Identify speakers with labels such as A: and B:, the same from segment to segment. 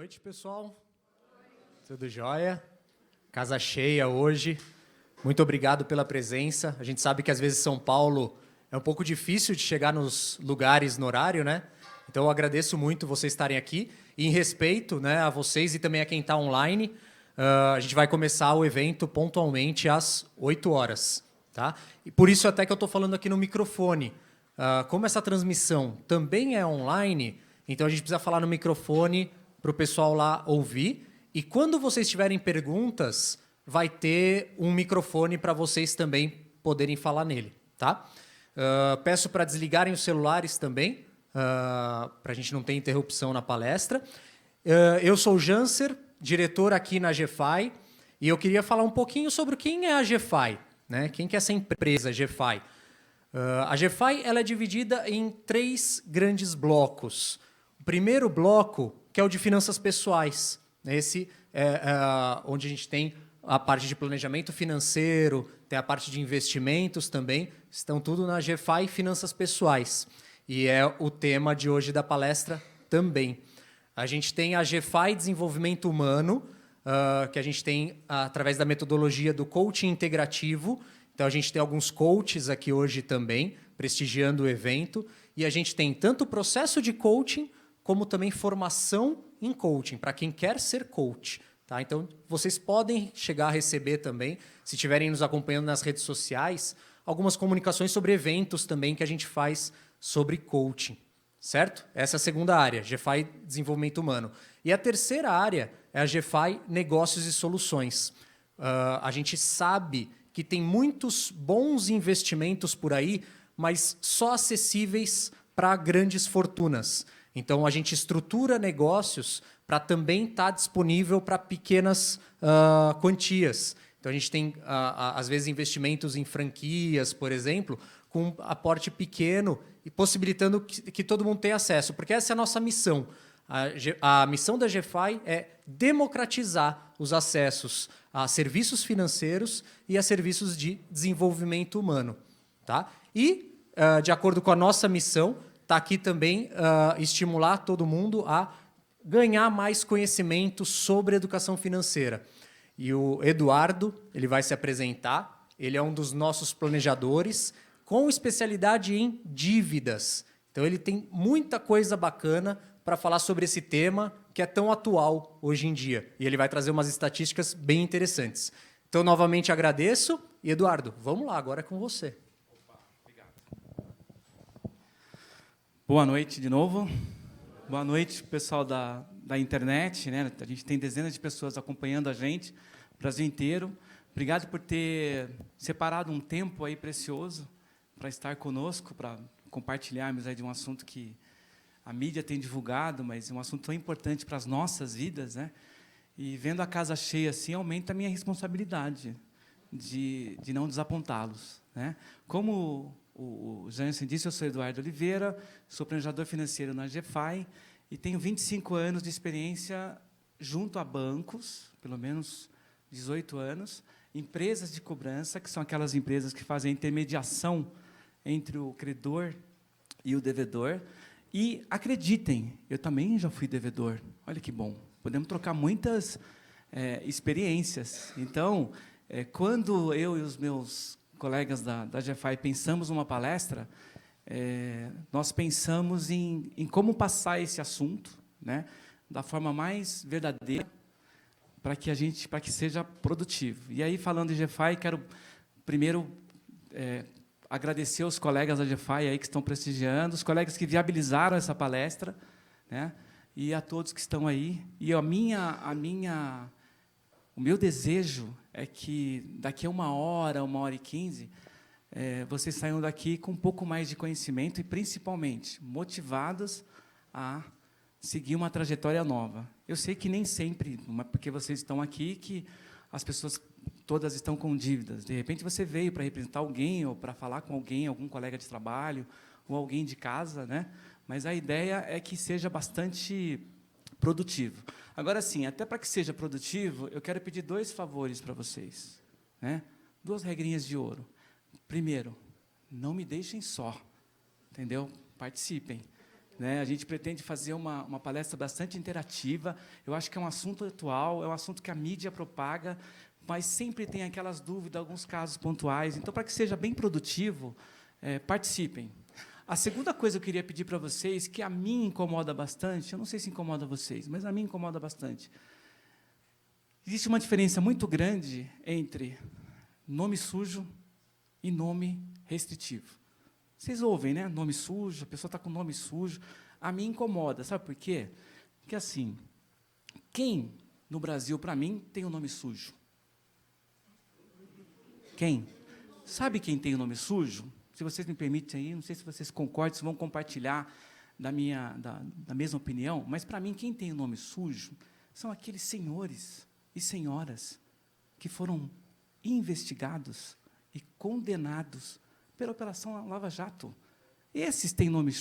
A: noite, pessoal. Tudo jóia? Casa cheia hoje. Muito obrigado pela presença. A gente sabe que às vezes São Paulo é um pouco difícil de chegar nos lugares no horário, né? Então eu agradeço muito vocês estarem aqui. E em respeito, né, a vocês e também a quem está online, a gente vai começar o evento pontualmente às 8 horas. Tá? E por isso até que eu estou falando aqui no microfone. Como essa transmissão também é online, então a gente precisa falar no microfone para o pessoal lá ouvir. E quando vocês tiverem perguntas, vai ter um microfone para vocês também poderem falar nele. Tá? Peço para desligarem os celulares também, para a gente não ter interrupção na palestra. Eu sou o Janser, diretor aqui na GFI, e eu queria falar um pouquinho sobre quem é a GFI, né? Quem que é essa empresa GFI? A GFI ela é dividida em 3 grandes blocos. O primeiro bloco, que é o de finanças pessoais. Esse é onde a gente tem a parte de planejamento financeiro, tem a parte de investimentos também, estão tudo na GFI Finanças Pessoais. E é o tema de hoje da palestra também. A gente tem a GFI Desenvolvimento Humano, que a gente tem através da metodologia do coaching integrativo. Então, a gente tem alguns coaches aqui hoje também, prestigiando o evento. E a gente tem tanto o processo de coaching, como também formação em coaching, para quem quer ser coach. Tá? Então, vocês podem chegar a receber também, se estiverem nos acompanhando nas redes sociais, algumas comunicações sobre eventos também que a gente faz sobre coaching. Certo? Essa é a segunda área, GFI Desenvolvimento Humano. E a terceira área é a GFI Negócios e Soluções. A gente sabe que tem muitos bons investimentos por aí, mas só acessíveis para grandes fortunas. Então, a gente estrutura negócios para também estar disponível para pequenas quantias. Então, a gente tem, às vezes, investimentos em franquias, por exemplo, com aporte pequeno e possibilitando que todo mundo tenha acesso, porque essa é a nossa missão. A missão da GFI é democratizar os acessos a serviços financeiros e a serviços de desenvolvimento humano. Tá? E, de acordo com a nossa missão, está aqui também estimular todo mundo a ganhar mais conhecimento sobre educação financeira. E o Eduardo ele vai se apresentar, ele é um dos nossos planejadores, com especialidade em dívidas. Então, ele tem muita coisa bacana para falar sobre esse tema que é tão atual hoje em dia. E ele vai trazer umas estatísticas bem interessantes. Então, novamente, agradeço. E, Eduardo, vamos lá, agora é com você.
B: Opa, obrigado. Boa noite de novo. Boa noite, pessoal da internet. Né? A gente tem dezenas de pessoas acompanhando a gente, o Brasil inteiro. Obrigado por ter separado um tempo aí precioso para estar conosco, para compartilharmos aí de um assunto que a mídia tem divulgado, mas é um assunto tão importante para as nossas vidas, né? E vendo a casa cheia assim, aumenta a minha responsabilidade de não desapontá-los, né? Como o Jansen disse, eu sou Eduardo Oliveira, sou planejador financeiro na GFI e tenho 25 anos de experiência junto a bancos, pelo menos 18 anos, empresas de cobrança, que são aquelas empresas que fazem a intermediação entre o credor e o devedor. E acreditem, eu também já fui devedor. Olha que bom. Podemos trocar muitas experiências. Então, quando eu e os meus colegas da GFI pensamos numa palestra, nós pensamos em como passar esse assunto, né, da forma mais verdadeira, para que seja produtivo. E aí, falando de GFI, quero primeiro agradecer aos colegas da GFI aí que estão prestigiando, os colegas que viabilizaram essa palestra, né? E a todos que estão aí. E o meu desejo é que daqui a 1h, 1h15, vocês saiam daqui com um pouco mais de conhecimento e, principalmente, motivados a seguir uma trajetória nova. Eu sei que nem sempre, porque vocês estão aqui, que as pessoas todas estão com dívidas. De repente, você veio para representar alguém, ou para falar com alguém, algum colega de trabalho, ou alguém de casa, né? Mas a ideia é que seja bastante produtivo. Agora, sim, até para que seja produtivo, eu quero pedir 2 favores para vocês, né? 2 regrinhas de ouro. Primeiro, não me deixem só, entendeu? Participem. né? A gente pretende fazer uma palestra bastante interativa. Eu acho que é um assunto atual, é um assunto que a mídia propaga, mas sempre tem aquelas dúvidas, alguns casos pontuais. Então, para que seja bem produtivo, participem. A segunda coisa que eu queria pedir para vocês, que a mim incomoda bastante, eu não sei se incomoda vocês, mas a mim incomoda bastante. Existe uma diferença muito grande entre nome sujo e nome restritivo. Vocês ouvem, né? Nome sujo, a pessoa está com nome sujo. A mim incomoda, sabe por quê? Porque, assim, quem no Brasil, para mim, tem o nome sujo? Quem? Sabe quem tem o nome sujo? Se vocês me permitem aí, não sei se vocês concordam, se vão compartilhar da mesma opinião, mas, para mim, quem tem o nome sujo são aqueles senhores e senhoras que foram investigados e condenados pela Operação Lava Jato. Esses têm nome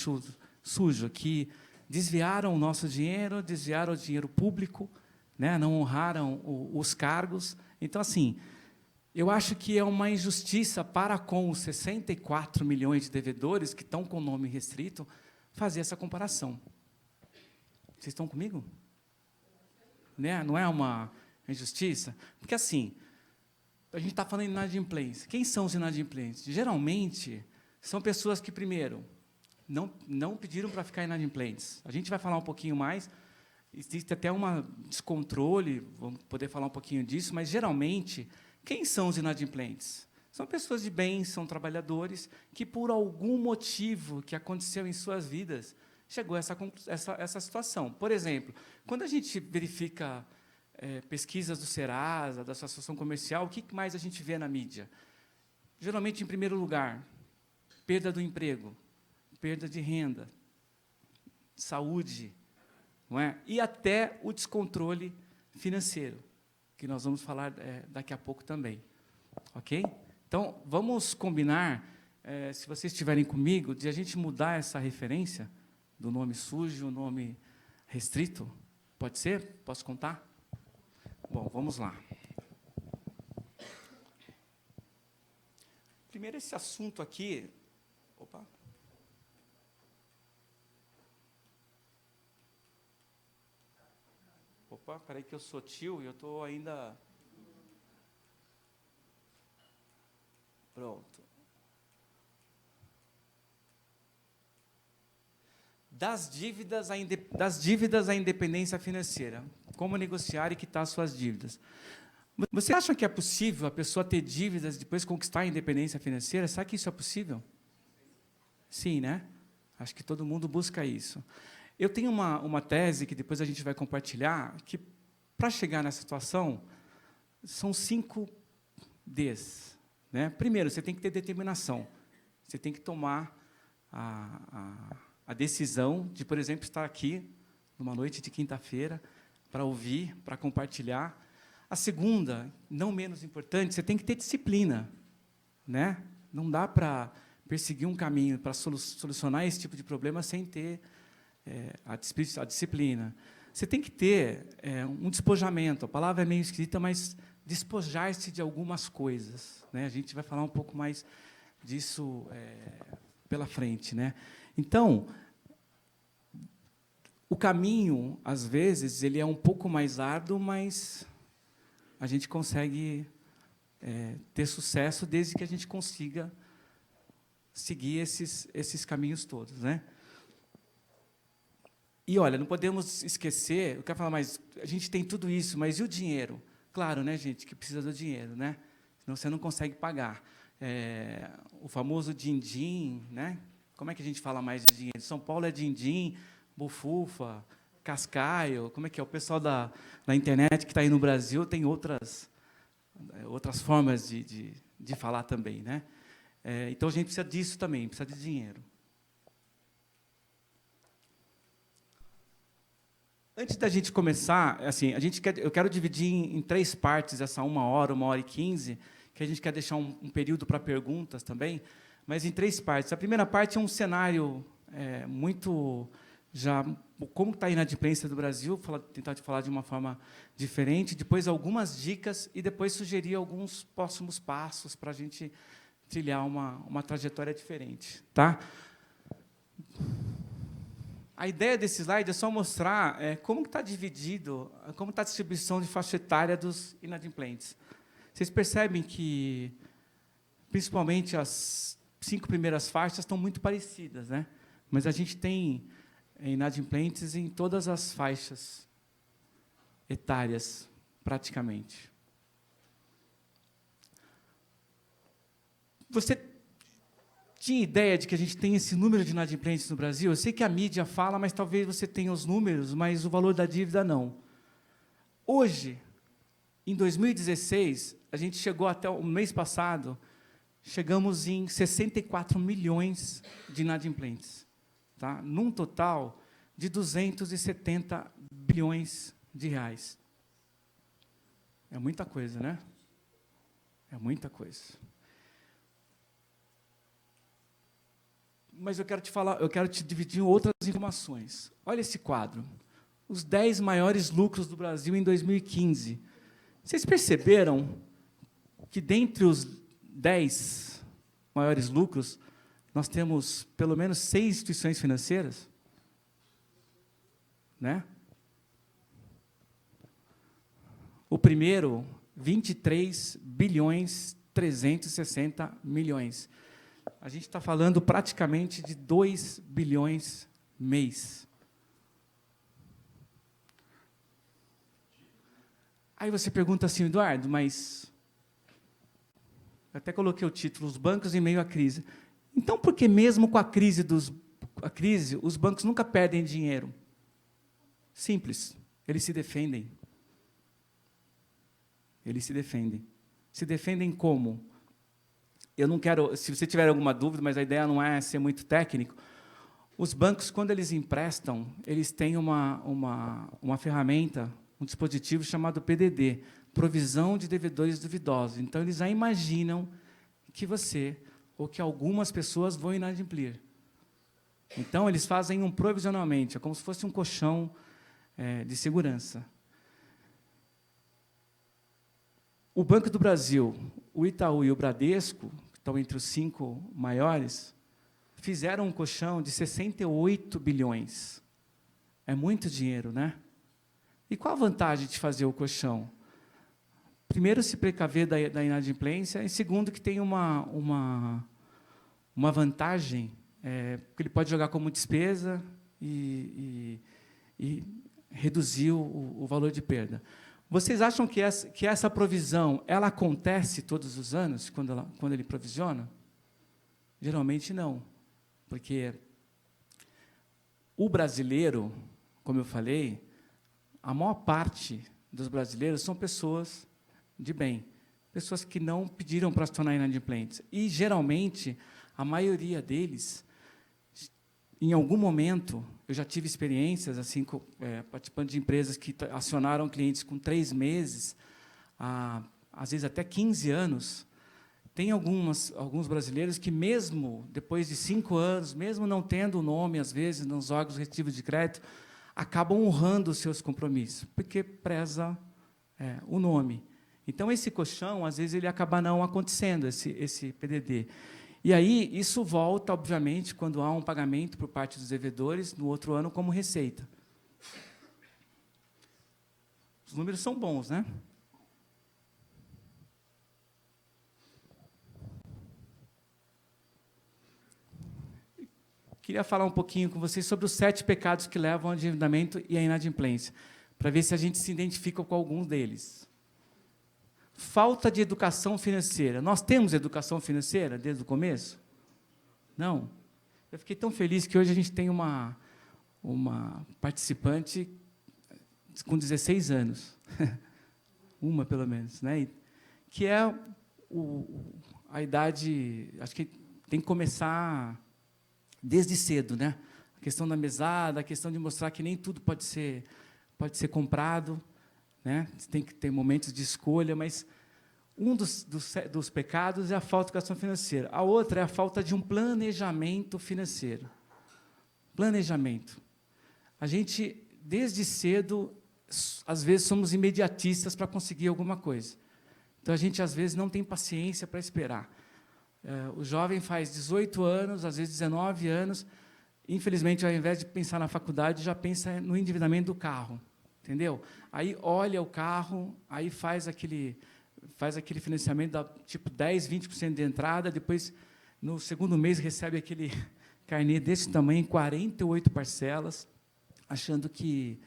B: sujo, que desviaram o nosso dinheiro, desviaram o dinheiro público, né, não honraram os cargos. Então, assim, eu acho que é uma injustiça para com os 64 milhões de devedores que estão com nome restrito fazer essa comparação. Vocês estão comigo? Né? Não é uma injustiça? Porque, assim, a gente está falando de inadimplência. Quem são os inadimplentes? Geralmente, são pessoas que, primeiro, não pediram para ficar inadimplentes. A gente vai falar um pouquinho mais. Existe até um descontrole, vamos poder falar um pouquinho disso, mas, geralmente, quem são os inadimplentes? São pessoas de bem, são trabalhadores que, por algum motivo que aconteceu em suas vidas, chegou a essa situação. Por exemplo, quando a gente verifica pesquisas do Serasa, da Associação Comercial, o que mais a gente vê na mídia? Geralmente, em primeiro lugar, perda do emprego, perda de renda, saúde, não é? E até o descontrole financeiro, que nós vamos falar daqui a pouco também. Ok? Então, vamos combinar, se vocês estiverem comigo, de a gente mudar essa referência do nome sujo, nome restrito. Pode ser? Posso contar? Bom, vamos lá. Primeiro, esse assunto aqui... Opa! Opa, espera aí que eu sou tio e eu estou ainda... Pronto. Das dívidas à independência financeira. Como negociar e quitar suas dívidas. Você acha que é possível a pessoa ter dívidas e depois conquistar a independência financeira? Será que isso é possível? Sim, né? Acho que todo mundo busca isso. Eu tenho uma tese que depois a gente vai compartilhar, que, para chegar nessa situação, são 5 Ds. Né? Primeiro, você tem que ter determinação. Você tem que tomar a decisão de, por exemplo, estar aqui, numa noite de quinta-feira, para ouvir, para compartilhar. A segunda, não menos importante, você tem que ter disciplina. Né? Não dá para perseguir um caminho para solucionar esse tipo de problema sem ter a disciplina. Você tem que ter um despojamento. A palavra é meio esquisita, mas despojar-se de algumas coisas. Né? A gente vai falar um pouco mais disso pela frente. Né? Então, o caminho, às vezes, ele é um pouco mais árduo, mas a gente consegue ter sucesso desde que a gente consiga seguir esses caminhos todos. Né? E, olha, não podemos esquecer, eu quero falar, mas a gente tem tudo isso, mas e o dinheiro? Claro, né, gente, que precisa do dinheiro, né? Senão você não consegue pagar. O famoso din-din, né? Como é que a gente fala mais de dinheiro? São Paulo é din-din, bufufa, cascaio, como é que é? O pessoal da internet que está aí no Brasil tem outras formas de falar também, né? Então, a gente precisa disso também, precisa de dinheiro. Antes da gente começar, assim, eu quero dividir em 3 partes essa 1 hora, 1h15, que a gente quer deixar um período para perguntas também, mas em 3 partes. A primeira parte é um cenário muito já como está a inadimplência do Brasil, tentar te falar de uma forma diferente, depois algumas dicas e depois sugerir alguns próximos passos para a gente trilhar uma trajetória diferente, tá? A ideia desse slide é só mostrar como está dividido, como está a distribuição de faixa etária dos inadimplentes. Vocês percebem que, principalmente, as 5 primeiras faixas estão muito parecidas, né? Mas a gente tem inadimplentes em todas as faixas etárias, praticamente. Você tinha ideia de que a gente tem esse número de inadimplentes no Brasil? Eu sei que a mídia fala, mas talvez você tenha os números, mas o valor da dívida não. Hoje, em 2016, a gente chegou até o mês passado, chegamos em 64 milhões de inadimplentes, tá? Num total de 270 bilhões de reais. É muita coisa, né? É muita coisa. Mas eu quero te dividir em outras informações. Olha esse quadro. Os 10 maiores lucros do Brasil em 2015. Vocês perceberam que, dentre os 10 maiores lucros, nós temos pelo menos 6 instituições financeiras? Né? O primeiro, 23 bilhões 360 milhões. A gente está falando praticamente de 2 bilhões mês. Aí você pergunta assim, Eduardo, mas... Eu até coloquei o título, os bancos em meio à crise. Então, por que mesmo com a crise, os bancos nunca perdem dinheiro? Simples, eles se defendem. Eles se defendem. Se defendem como? Eu não quero, se você tiver alguma dúvida, mas a ideia não é ser muito técnico, os bancos, quando eles emprestam, eles têm uma ferramenta, um dispositivo chamado PDD, Provisão de Devedores Duvidosos. Então, eles já imaginam que você, ou que algumas pessoas vão inadimplir. Então, eles fazem um provisionalmente, é como se fosse um colchão de segurança. O Banco do Brasil, o Itaú e o Bradesco, que estão entre os 5 maiores, fizeram um colchão de 68 bilhões. É muito dinheiro, né? E qual a vantagem de fazer o colchão? Primeiro, se precaver da inadimplência, e segundo, que tem uma vantagem, porque ele pode jogar como despesa e reduzir o valor de perda. Vocês acham que essa provisão ela acontece todos os anos, quando ele provisiona? Geralmente não, porque o brasileiro, como eu falei, a maior parte dos brasileiros são pessoas de bem, pessoas que não pediram para se tornar inadimplentes. E, geralmente, a maioria deles, em algum momento, eu já tive experiências assim, participando de empresas que acionaram clientes com 3 meses, às vezes até 15 anos. Tem alguns brasileiros que, mesmo depois de 5 anos, mesmo não tendo o nome, às vezes, nos órgãos restritivos de crédito, acabam honrando os seus compromissos, porque preza o nome. Então, esse colchão, às vezes, ele acaba não acontecendo, esse PDD. E aí, isso volta, obviamente, quando há um pagamento por parte dos devedores, no outro ano, como receita. Os números são bons, né? Queria falar um pouquinho com vocês sobre os 7 pecados que levam ao endividamento e à inadimplência, para ver se a gente se identifica com alguns deles. Falta de educação financeira. Nós temos educação financeira desde o começo? Não. Eu fiquei tão feliz que hoje a gente tem uma participante com 16 anos. Uma, pelo menos, né? Que é a idade... Acho que tem que começar desde cedo, né? A questão da mesada, a questão de mostrar que nem tudo pode ser comprado, né? Tem que ter momentos de escolha, mas um dos pecados é a falta de educação financeira. A outra é a falta de um planejamento financeiro. Planejamento. A gente, desde cedo, às vezes, somos imediatistas para conseguir alguma coisa. Então, a gente, às vezes, não tem paciência para esperar. O jovem faz 18 anos, às vezes 19 anos, infelizmente, ao invés de pensar na faculdade, já pensa no endividamento do carro, entendeu? Aí olha o carro, aí faz aquele financiamento da tipo 10, 20% de entrada, depois no segundo mês recebe aquele carnê desse tamanho, 48 parcelas, achando que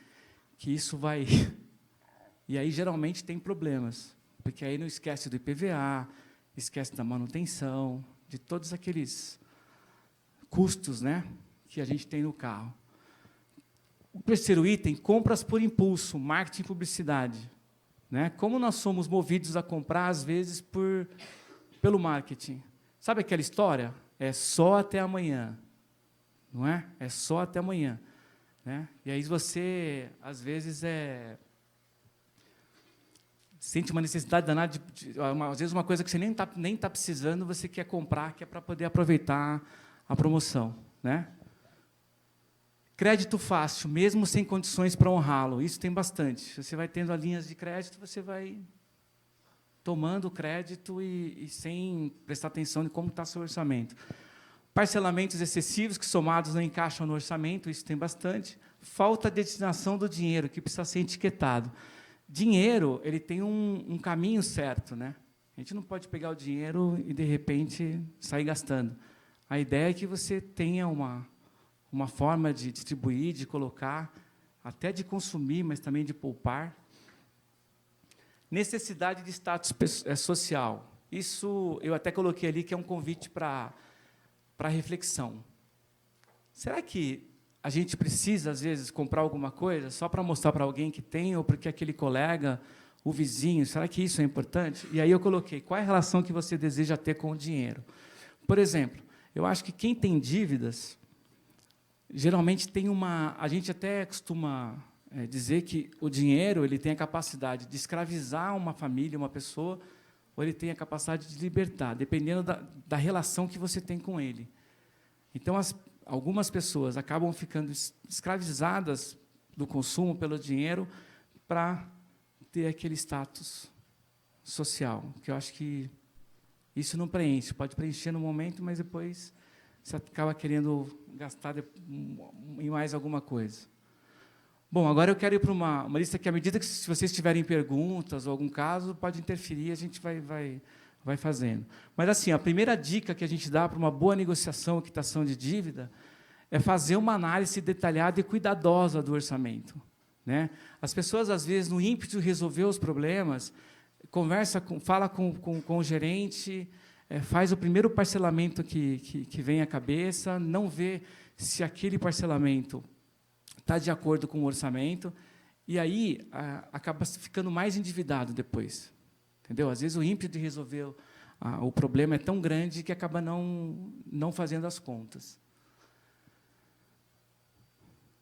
B: isso vai. E aí geralmente tem problemas, porque aí não esquece do IPVA, esquece da manutenção, de todos aqueles custos, né, que a gente tem no carro. O terceiro item, compras por impulso, marketing e publicidade. Né? Como nós somos movidos a comprar, às vezes, pelo marketing. Sabe aquela história? É só até amanhã. Não é? É só até amanhã. Né? E aí você, às vezes, sente uma necessidade danada, às vezes uma coisa que você nem tá precisando, você quer comprar, que é para poder aproveitar a promoção. Né? Crédito fácil, mesmo sem condições para honrá-lo. Isso tem bastante. Você vai tendo as linhas de crédito, você vai tomando crédito e sem prestar atenção em como está seu orçamento. Parcelamentos excessivos que, somados, não encaixam no orçamento, isso tem bastante. Falta de destinação do dinheiro, que precisa ser etiquetado. Dinheiro, ele tem um caminho certo. Né? A gente não pode pegar o dinheiro e, de repente, sair gastando. A ideia é que você tenha uma forma de distribuir, de colocar, até de consumir, mas também de poupar. Necessidade de status social. Isso eu até coloquei ali, que é um convite para reflexão. Será que a gente precisa, às vezes, comprar alguma coisa só para mostrar para alguém que tem, ou porque aquele colega, o vizinho, será que isso é importante? E aí eu coloquei, qual é a relação que você deseja ter com o dinheiro? Por exemplo, eu acho que quem tem dívidas, geralmente tem a gente até costuma dizer que o dinheiro ele tem a capacidade de escravizar uma família, uma pessoa, ou ele tem a capacidade de libertar, dependendo da relação que você tem com ele. Então, algumas pessoas acabam ficando escravizadas do consumo pelo dinheiro para ter aquele status social, que eu acho que isso não preenche. Pode preencher no momento, mas depois você acaba querendo gastar em mais alguma coisa. Bom, agora eu quero ir para uma lista que, à medida que, se vocês tiverem perguntas ou algum caso, pode interferir, a gente vai fazendo. Mas, assim, a primeira dica que a gente dá para uma boa negociação ou quitação de dívida é fazer uma análise detalhada e cuidadosa do orçamento. Né? As pessoas, às vezes, no ímpeto de resolver os problemas, fala com o gerente, faz o primeiro parcelamento que vem à cabeça, não vê se aquele parcelamento está de acordo com o orçamento, e aí acaba ficando mais endividado depois. Entendeu? Às vezes o ímpeto de resolver o problema é tão grande que acaba não fazendo as contas.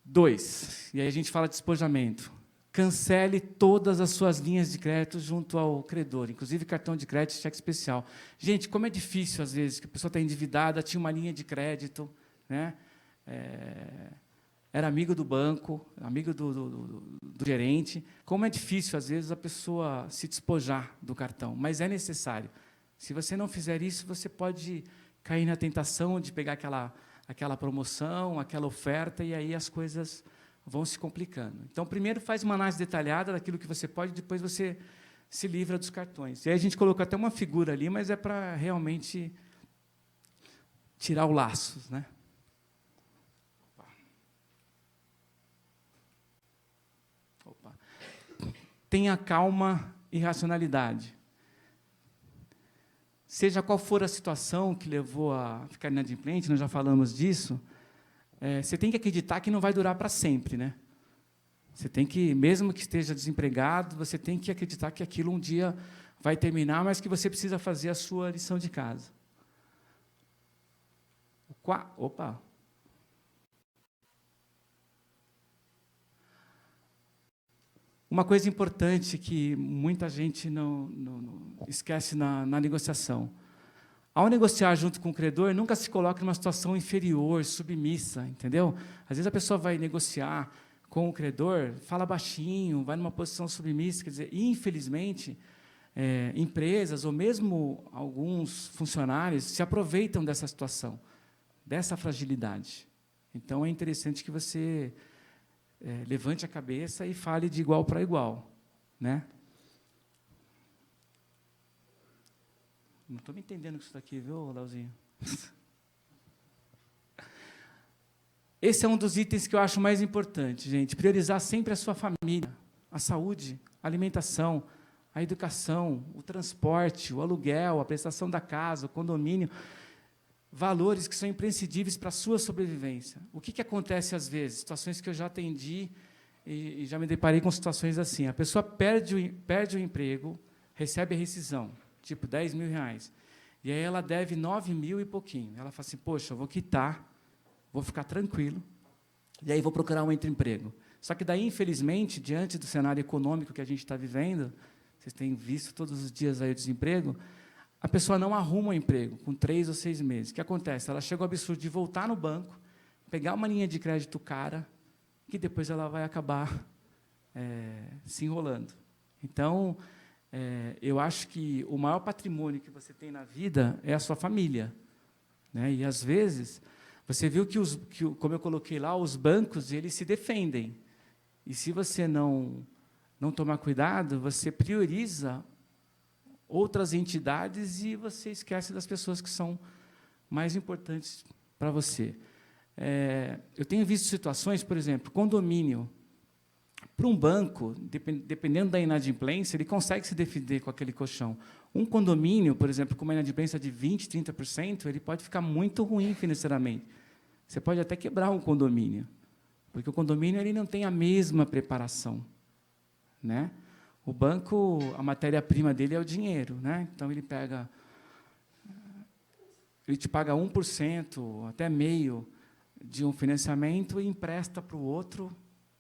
B: 2, e aí a gente fala de despojamento. Cancele todas as suas linhas de crédito junto ao credor, inclusive cartão de crédito e cheque especial. Gente, como é difícil, às vezes, que a pessoa está endividada, tinha uma linha de crédito, né? Era amigo do banco, amigo do gerente. Como é difícil, às vezes, a pessoa se despojar do cartão, mas é necessário. Se você não fizer isso, você pode cair na tentação de pegar aquela promoção, aquela oferta, e aí as coisas vão se complicando. Então, primeiro, faz uma análise detalhada daquilo que você pode, depois você se livra dos cartões. E aí a gente colocou até uma figura ali, mas é para realmente tirar o laço, né? Opa. Tenha calma e racionalidade. Seja qual for a situação que levou a ficar inadimplente, nós já falamos disso, você tem que acreditar que não vai durar para sempre, né? Você tem que, mesmo que esteja desempregado, você tem que acreditar que aquilo um dia vai terminar, mas que você precisa fazer a sua lição de casa. Opa! Uma coisa importante que muita gente não esquece na negociação. Ao negociar junto com o credor, nunca se coloque numa situação inferior, submissa, entendeu? Às vezes a pessoa vai negociar com o credor, fala baixinho, vai numa posição submissa, quer dizer, infelizmente, empresas ou mesmo alguns funcionários se aproveitam dessa situação, dessa fragilidade. Então, é interessante que você levante a cabeça e fale de igual para igual, né? Não estou me entendendo com isso daqui, viu, Leozinho? Esse é um dos itens que eu acho mais importante, gente. Priorizar sempre a sua família, a saúde, a alimentação, a educação, o transporte, o aluguel, a prestação da casa, o condomínio. Valores que são imprescindíveis para a sua sobrevivência. O que acontece às vezes? Situações que eu já atendi e já me deparei com situações assim. A pessoa perde o emprego, recebe a rescisão, tipo R$10.000. E aí ela deve 9.000 e pouquinho. Ela fala assim, poxa, eu vou quitar, vou ficar tranquilo, e aí vou procurar um outro emprego. Só que daí, infelizmente, diante do cenário econômico que a gente está vivendo, vocês têm visto todos os dias aí o desemprego, a pessoa não arruma um emprego com 3 ou 6 meses. O que acontece? Ela chega ao absurdo de voltar no banco, pegar uma linha de crédito cara, que depois ela vai acabar se enrolando. Então, eu acho que o maior patrimônio que você tem na vida é a sua família, né? E, às vezes, você viu que, como eu coloquei lá, os bancos eles se defendem. E, se você não tomar cuidado, você prioriza outras entidades e você esquece das pessoas que são mais importantes para você. Eu tenho visto situações, por exemplo, condomínio. Para um banco, dependendo da inadimplência, ele consegue se defender com aquele colchão. Um condomínio, por exemplo, com uma inadimplência de 20%, 30%, ele pode ficar muito ruim financeiramente. Você pode até quebrar um condomínio, porque o condomínio ele não tem a mesma preparação, né? O banco, a matéria-prima dele é o dinheiro, né? Então, ele te paga 1%, até meio, de um financiamento e empresta para o outro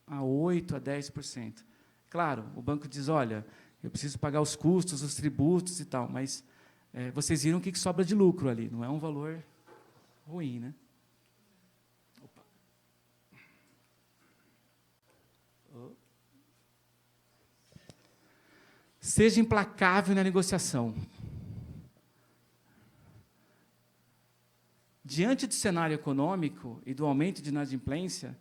B: a 8%, a 10%. Claro, o banco diz, olha, eu preciso pagar os custos, os tributos e tal, mas vocês viram o que sobra de lucro ali, não é um valor ruim, né? Opa. Seja implacável na negociação. Diante do cenário econômico e do aumento de inadimplência,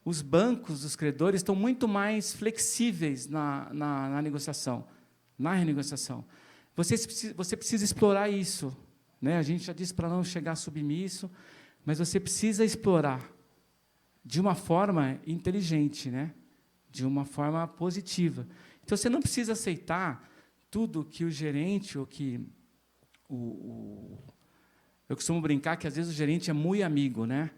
B: os bancos, os credores, estão muito mais flexíveis na negociação, na renegociação. Você precisa explorar isso, né? A gente já disse para não chegar submisso, mas você precisa explorar de uma forma inteligente, né? De uma forma positiva. Então, você não precisa aceitar tudo que o gerente ou que eu costumo brincar que, às vezes, o gerente é muito amigo, né?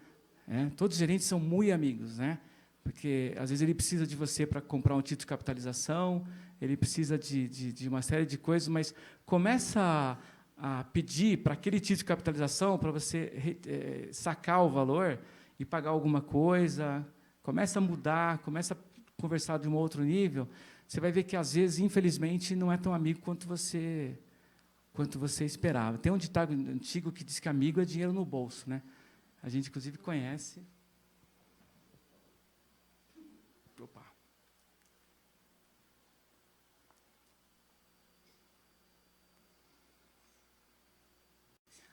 B: Todos os gerentes são muito amigos, né? Porque, às vezes, ele precisa de você para comprar um título de capitalização, ele precisa de uma série de coisas, mas começa a pedir para aquele título de capitalização para você sacar o valor e pagar alguma coisa, começa a mudar, começa a conversar de um outro nível, você vai ver que, às vezes, infelizmente, não é tão amigo quanto você esperava. Tem um ditado antigo que diz que amigo é dinheiro no bolso, né? A gente, inclusive, conhece. Opa.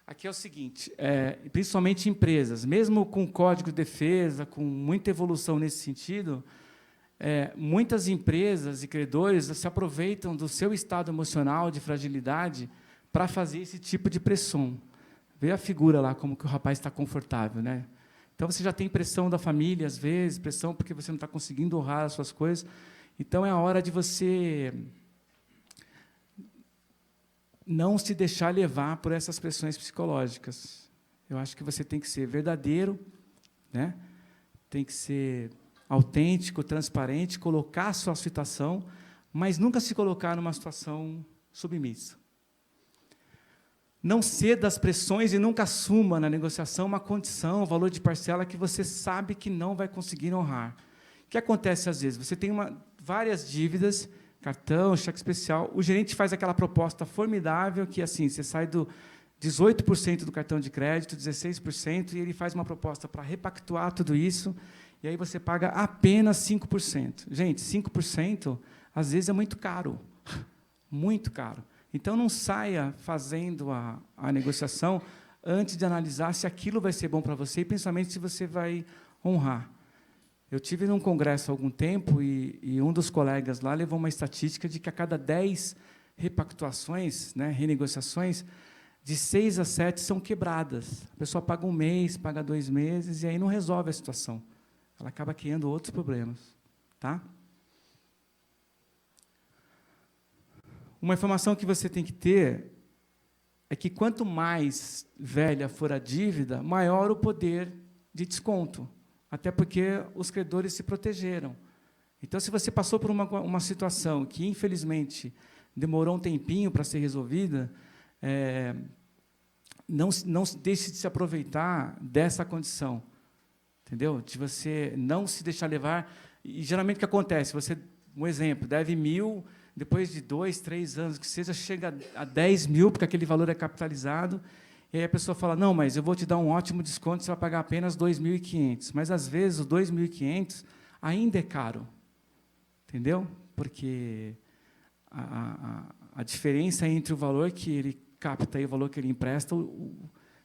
B: Aqui é o seguinte, principalmente empresas, mesmo com código de defesa, com muita evolução nesse sentido, muitas empresas e credores se aproveitam do seu estado emocional de fragilidade para fazer esse tipo de pressão. Vê a figura lá, como que o rapaz está confortável, né? Então, você já tem pressão da família, às vezes, pressão porque você não está conseguindo honrar as suas coisas. Então, é a hora de você não se deixar levar por essas pressões psicológicas. Eu acho que você tem que ser verdadeiro, né? Tem que ser autêntico, transparente, colocar a sua situação, mas nunca se colocar numa situação submissa. Não ceda às pressões e nunca assuma na negociação uma condição, um valor de parcela que você sabe que não vai conseguir honrar. O que acontece às vezes? Você tem várias dívidas, cartão, cheque especial, o gerente faz aquela proposta formidável que, assim, você sai do 18% do cartão de crédito, 16%, e ele faz uma proposta para repactuar tudo isso, e aí você paga apenas 5%. Gente, 5%, às vezes, é muito caro. Muito caro. Então, não saia fazendo a negociação antes de analisar se aquilo vai ser bom para você e, principalmente, se você vai honrar. Eu tive num congresso há algum tempo e um dos colegas lá levou uma estatística de que a cada 10 repactuações, né, renegociações, de 6 a 7 são quebradas. A pessoa paga 1 mês, paga 2 meses, e aí não resolve a situação. Ela acaba criando outros problemas. Tá? Uma informação que você tem que ter é que quanto mais velha for a dívida, maior o poder de desconto, até porque os credores se protegeram. Então, se você passou por uma situação que, infelizmente, demorou um tempinho para ser resolvida, não deixe de se aproveitar dessa condição, entendeu? De você não se deixar levar. E, geralmente, o que acontece? Você, um exemplo, deve 1.000, depois de 2, 3 anos, que seja, chega a 10 mil, porque aquele valor é capitalizado, e aí a pessoa fala, não, mas eu vou te dar um ótimo desconto, você vai pagar apenas 2.500. Mas, às vezes, os 2.500 ainda é caro, entendeu? Porque a diferença entre o valor que ele capta e o valor que ele empresta,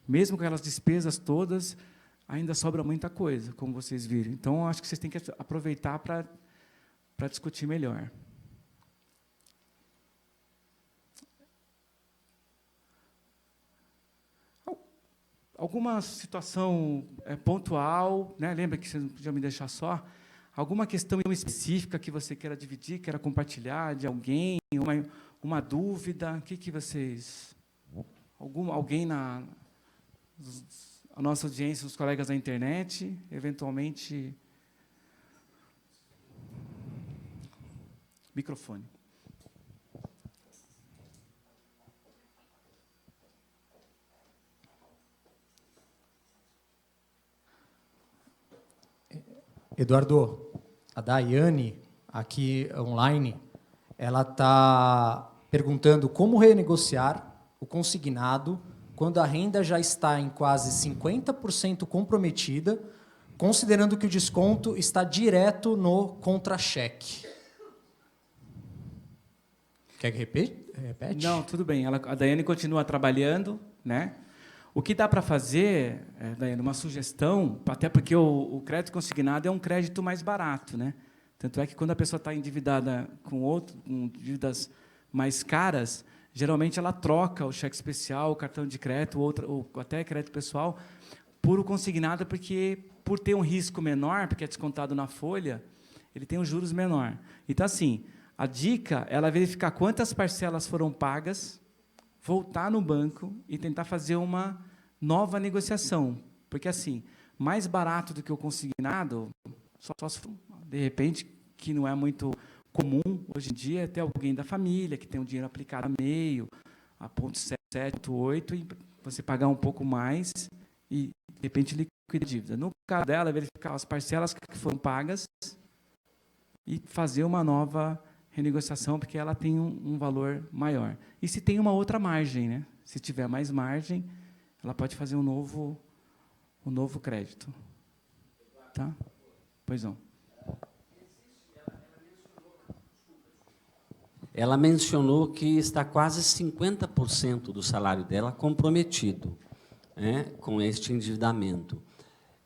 B: mesmo com aquelas despesas todas, ainda sobra muita coisa, como vocês viram. Então, acho que vocês têm que aproveitar para discutir melhor. Alguma situação pontual, né? Lembra que você não podia me deixar só? Alguma questão específica que você queira dividir, queira compartilhar de alguém, uma dúvida? O que vocês... Alguém a nossa audiência, os colegas da internet, eventualmente... Microfone.
A: Eduardo, a Daiane, aqui online, ela está perguntando como renegociar o consignado quando a renda já está em quase 50% comprometida, considerando que o desconto está direto no contra-cheque. Quer que repete?
B: Não, tudo bem. A Daiane continua trabalhando, né? O que dá para fazer, Daiane, uma sugestão, até porque o crédito consignado é um crédito mais barato, né? Tanto é que, quando a pessoa está endividada com dívidas mais caras, geralmente ela troca o cheque especial, o cartão de crédito, ou até crédito pessoal, por o consignado, porque, por ter um risco menor, porque é descontado na folha, ele tem um juros menor. Então, assim, a dica é ela verificar quantas parcelas foram pagas, voltar no banco e tentar fazer uma nova negociação. Porque, assim, mais barato do que o consignado, só se, de repente, que não é muito comum hoje em dia, é ter alguém da família que tem um dinheiro aplicado a meio, a 0,7, 8, e você pagar um pouco mais e, de repente, liquidar a dívida. No caso dela, é verificar as parcelas que foram pagas e fazer uma nova renegociação, porque ela tem um valor maior. E se tem uma outra margem, né? Se tiver mais margem, ela pode fazer um novo crédito. Tá? Pois não.
C: Ela mencionou que está quase 50% do salário dela comprometido, né, com este endividamento.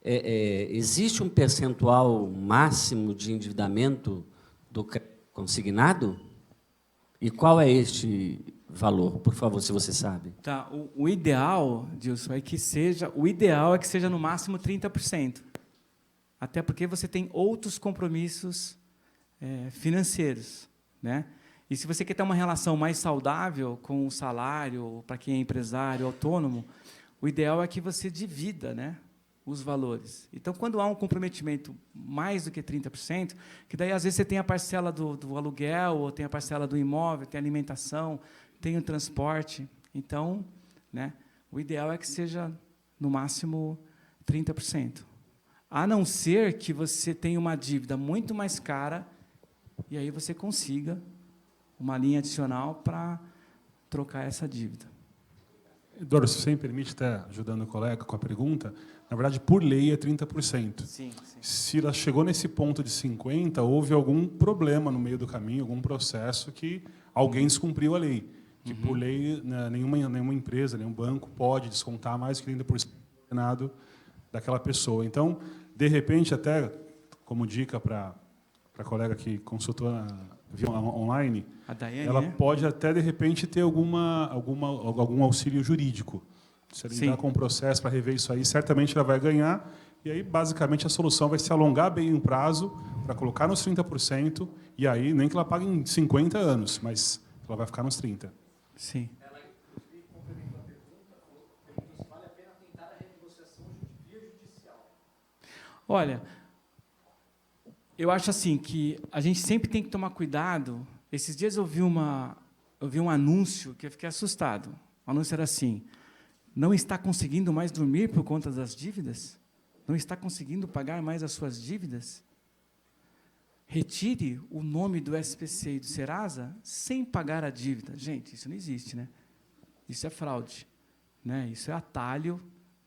C: Existe um percentual máximo de endividamento do consignado? E qual é este valor, por favor, se você sabe?
B: Tá, o ideal, Dilson, é que seja no máximo 30%. Até porque você tem outros compromissos financeiros, né? E se você quer ter uma relação mais saudável com o salário, para quem é empresário, autônomo, o ideal é que você divida, né, os valores. Então, quando há um comprometimento mais do que 30%, que daí, às vezes, você tem a parcela do aluguel, ou tem a parcela do imóvel, tem a alimentação, tem o transporte. Então, né, o ideal é que seja, no máximo, 30%. A não ser que você tenha uma dívida muito mais cara, e aí você consiga uma linha adicional para trocar essa dívida.
D: Eduardo, se você me permite estar ajudando o colega com a pergunta, na verdade, por lei é 30%.
B: Sim, sim.
D: Se ela chegou nesse ponto de 50%, houve algum problema no meio do caminho, algum processo que alguém descumpriu a lei. que, por lei, né, nenhuma empresa, nenhum banco pode descontar mais que 30% do ordenado daquela pessoa. Então, de repente, até como dica para a colega que consultou via online,
B: A Daiane,
D: ela
B: né?
D: pode até, de repente, ter algum auxílio jurídico. Se ela
B: Sim.
D: entrar com um processo para rever isso aí, certamente ela vai ganhar. E aí, basicamente, a solução vai se alongar bem o prazo para colocar nos 30%, e aí, nem que ela pague em 50 anos, mas ela vai ficar nos 30%.
B: Sim.
A: Ela, inclusive, complementou a pergunta, perguntou se vale a pena tentar a renegociação via judicial.
B: Olha, eu acho assim que a gente sempre tem que tomar cuidado. Esses dias eu vi um anúncio que eu fiquei assustado. O anúncio era assim: não está conseguindo mais dormir por conta das dívidas? Não está conseguindo pagar mais as suas dívidas? Retire o nome do SPC e do Serasa sem pagar a dívida. Gente, isso não existe, né? Isso é fraude, né? Isso é atalho,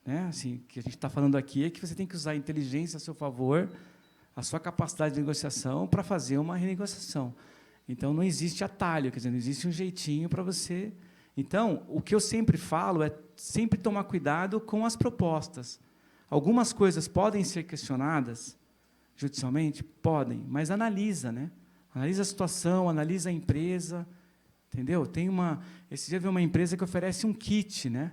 B: né? Assim, o que a gente está falando aqui é que você tem que usar a inteligência a seu favor, a sua capacidade de negociação para fazer uma renegociação. Então, não existe atalho, quer dizer, não existe um jeitinho para você. Então, o que eu sempre falo é sempre tomar cuidado com as propostas. Algumas coisas podem ser questionadas judicialmente? Podem, mas analisa, né? Analisa a situação, analisa a empresa, entendeu? Esse dia eu vi uma empresa que oferece um kit, né?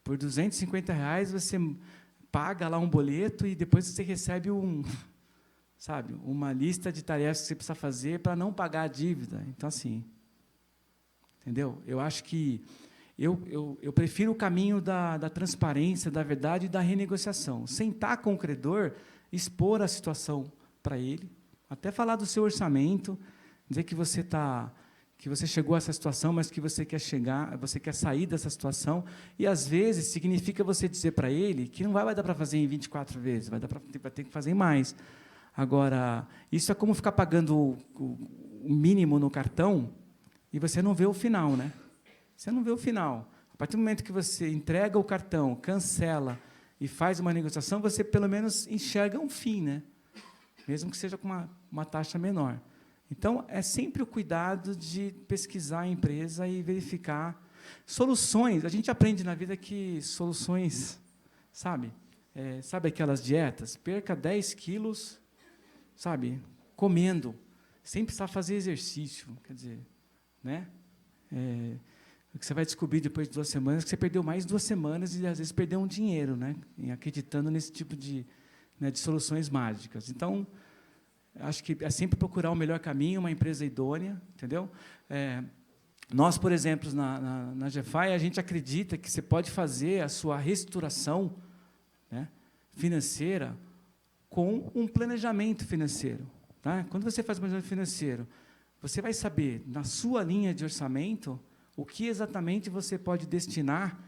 B: Por R$250 você paga lá um boleto e depois você recebe uma lista de tarefas que você precisa fazer para não pagar a dívida. Então, assim, entendeu? Eu acho que eu prefiro o caminho da transparência, da verdade e da renegociação. Sentar com o credor, expor a situação para ele, até falar do seu orçamento, dizer que você chegou a essa situação, mas que você quer sair dessa situação, e às vezes significa você dizer para ele que não vai dar para fazer em 24 vezes, vai ter que fazer em mais. Agora, isso é como ficar pagando o mínimo no cartão e você não vê o final, né? Você não vê o final. A partir do momento que você entrega o cartão, cancela e faz uma negociação, você pelo menos enxerga um fim, né? Mesmo que seja com uma taxa menor. Então, é sempre o cuidado de pesquisar a empresa e verificar soluções. A gente aprende na vida que soluções, sabe aquelas dietas? Perca 10 quilos, comendo, sem precisar fazer exercício. Quer dizer, né? O que você vai descobrir depois de 2 semanas é que você perdeu mais 2 semanas e, às vezes, perdeu um dinheiro, né? Acreditando nesse tipo de soluções mágicas. Então, acho que é sempre procurar o melhor caminho, uma empresa idônea, entendeu? Nós, por exemplo, na GFI, a gente acredita que você pode fazer a sua reestruturação, né, financeira com um planejamento financeiro. Tá? Quando você faz um planejamento financeiro, você vai saber, na sua linha de orçamento, o que exatamente você pode destinar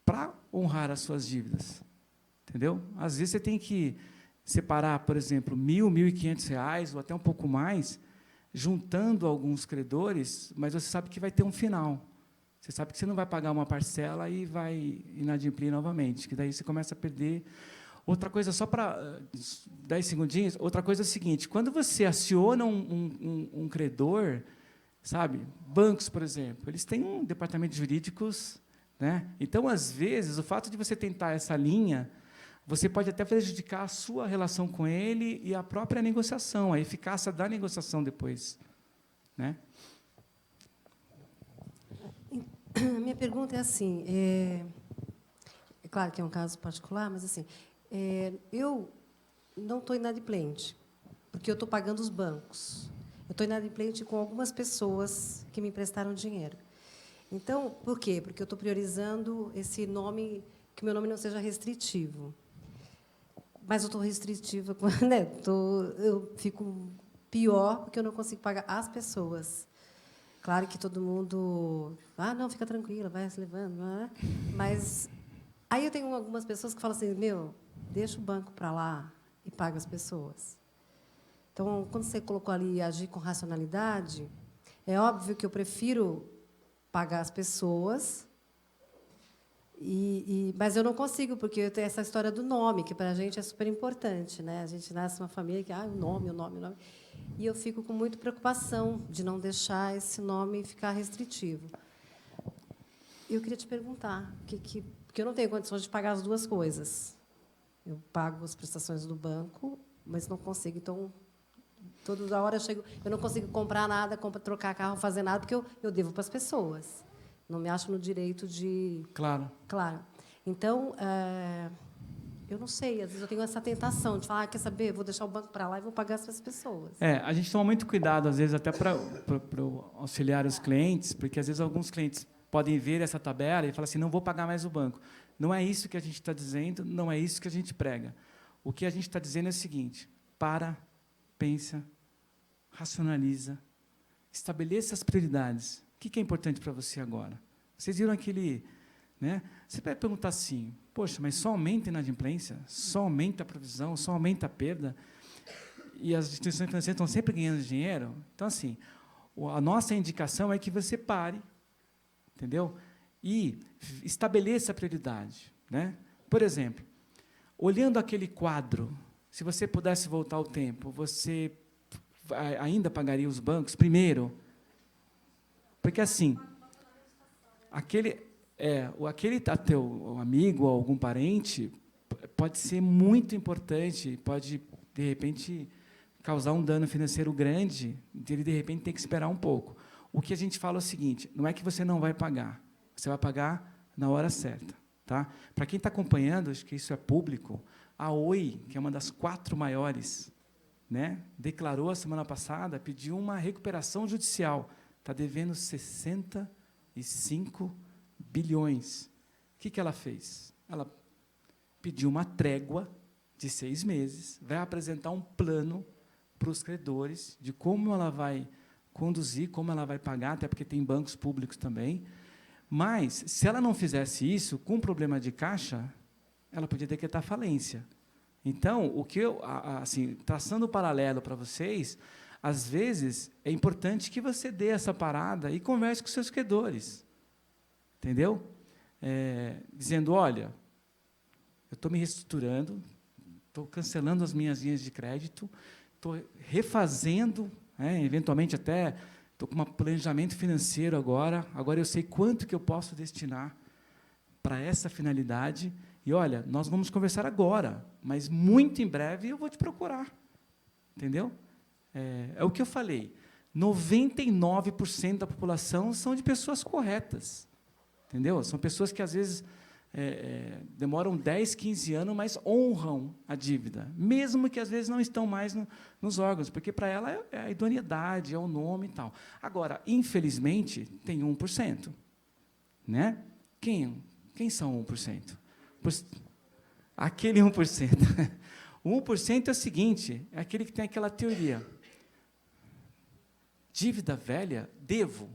B: para honrar as suas dívidas. Entendeu? Às vezes, você tem que separar, por exemplo, R$1.000, R$1.500, ou até um pouco mais, juntando alguns credores, mas você sabe que vai ter um final. Você sabe que você não vai pagar uma parcela e vai inadimplir novamente, que daí você começa a perder. Outra coisa, só para 10 segundinhos, outra coisa é o seguinte: quando você aciona um credor, bancos, por exemplo, eles têm um departamento de jurídicos, né? Então, às vezes, o fato de você tentar essa linha, você pode até prejudicar a sua relação com ele e a própria negociação, a eficácia da negociação depois, né?
E: Minha pergunta é assim, é claro que é um caso particular, mas assim, eu não estou inadimplente, porque eu estou pagando os bancos. Eu estou inadimplente com algumas pessoas que me emprestaram dinheiro. Então, por quê? Porque eu estou priorizando esse nome, que o meu nome não seja restritivo. Mas eu estou restritiva, né? Eu fico pior porque eu não consigo pagar as pessoas. Claro que todo mundo... não, fica tranquila, vai se levando. Né? Mas aí eu tenho algumas pessoas que falam assim, deixa o banco para lá e paga as pessoas. Então, quando você colocou ali agir com racionalidade, é óbvio que eu prefiro pagar as pessoas, mas eu não consigo, porque eu tenho essa história do nome, que para a gente é super importante, né? A gente nasce numa família que o nome. E eu fico com muita preocupação de não deixar esse nome ficar restritivo. Eu queria te perguntar, porque eu não tenho condições de pagar as duas coisas. Eu pago as prestações do banco, mas não consigo. Então, toda hora eu não consigo comprar nada, trocar carro, fazer nada, porque eu devo para as pessoas. Não me acho no direito de...
B: Claro.
E: Claro. Então, eu não sei, às vezes eu tenho essa tentação de falar, quer saber, vou deixar o banco para lá e vou pagar essas pessoas.
B: A gente toma muito cuidado, às vezes, até para auxiliar os clientes, porque, às vezes, alguns clientes podem ver essa tabela e falar assim, não vou pagar mais o banco. Não é isso que a gente está dizendo, não é isso que a gente prega. O que a gente está dizendo é o seguinte, pensa, racionaliza, estabeleça as prioridades. O que é importante para você agora? Vocês viram aquele... Né? Você vai perguntar assim, poxa, mas só aumenta a inadimplência? Só aumenta a provisão? Só aumenta a perda? E as instituições financeiras estão sempre ganhando dinheiro? Então, assim, a nossa indicação é que você pare, entendeu? E estabeleça a prioridade. Né? Por exemplo, olhando aquele quadro, se você pudesse voltar ao tempo, você ainda pagaria os bancos primeiro? Porque, assim, aquele teu amigo ou algum parente pode ser muito importante, pode, de repente, causar um dano financeiro grande, ele, de repente, tem que esperar um pouco. O que a gente fala é o seguinte, não é que você não vai pagar, você vai pagar na hora certa. Tá? Para quem está acompanhando, acho que isso é público, a Oi, que é uma das 4 maiores, né, declarou, a semana passada, pediu uma recuperação judicial, está devendo 65 bilhões. O que ela fez? Ela pediu uma trégua de 6 meses, vai apresentar um plano para os credores de como ela vai conduzir, como ela vai pagar, até porque tem bancos públicos também. Mas, se ela não fizesse isso, com problema de caixa, ela podia decretar falência. Então, o que assim, traçando o paralelo para vocês, às vezes, é importante que você dê essa parada e converse com seus credores. Entendeu? Dizendo, olha, eu estou me reestruturando, estou cancelando as minhas linhas de crédito, estou refazendo, eventualmente até estou com um planejamento financeiro agora eu sei quanto que eu posso destinar para essa finalidade, e, olha, nós vamos conversar agora, mas, muito em breve, eu vou te procurar. Entendeu? É o que eu falei, 99% da população são de pessoas corretas. Entendeu? São pessoas que, às vezes, demoram 10, 15 anos, mas honram a dívida, mesmo que, às vezes, não estão mais nos órgãos, porque, para ela, é a idoneidade, é o nome e tal. Agora, infelizmente, tem 1%. Né? Quem são 1%? Aquele 1%. O 1% é o seguinte, é aquele que tem aquela teoria. Dívida velha, devo.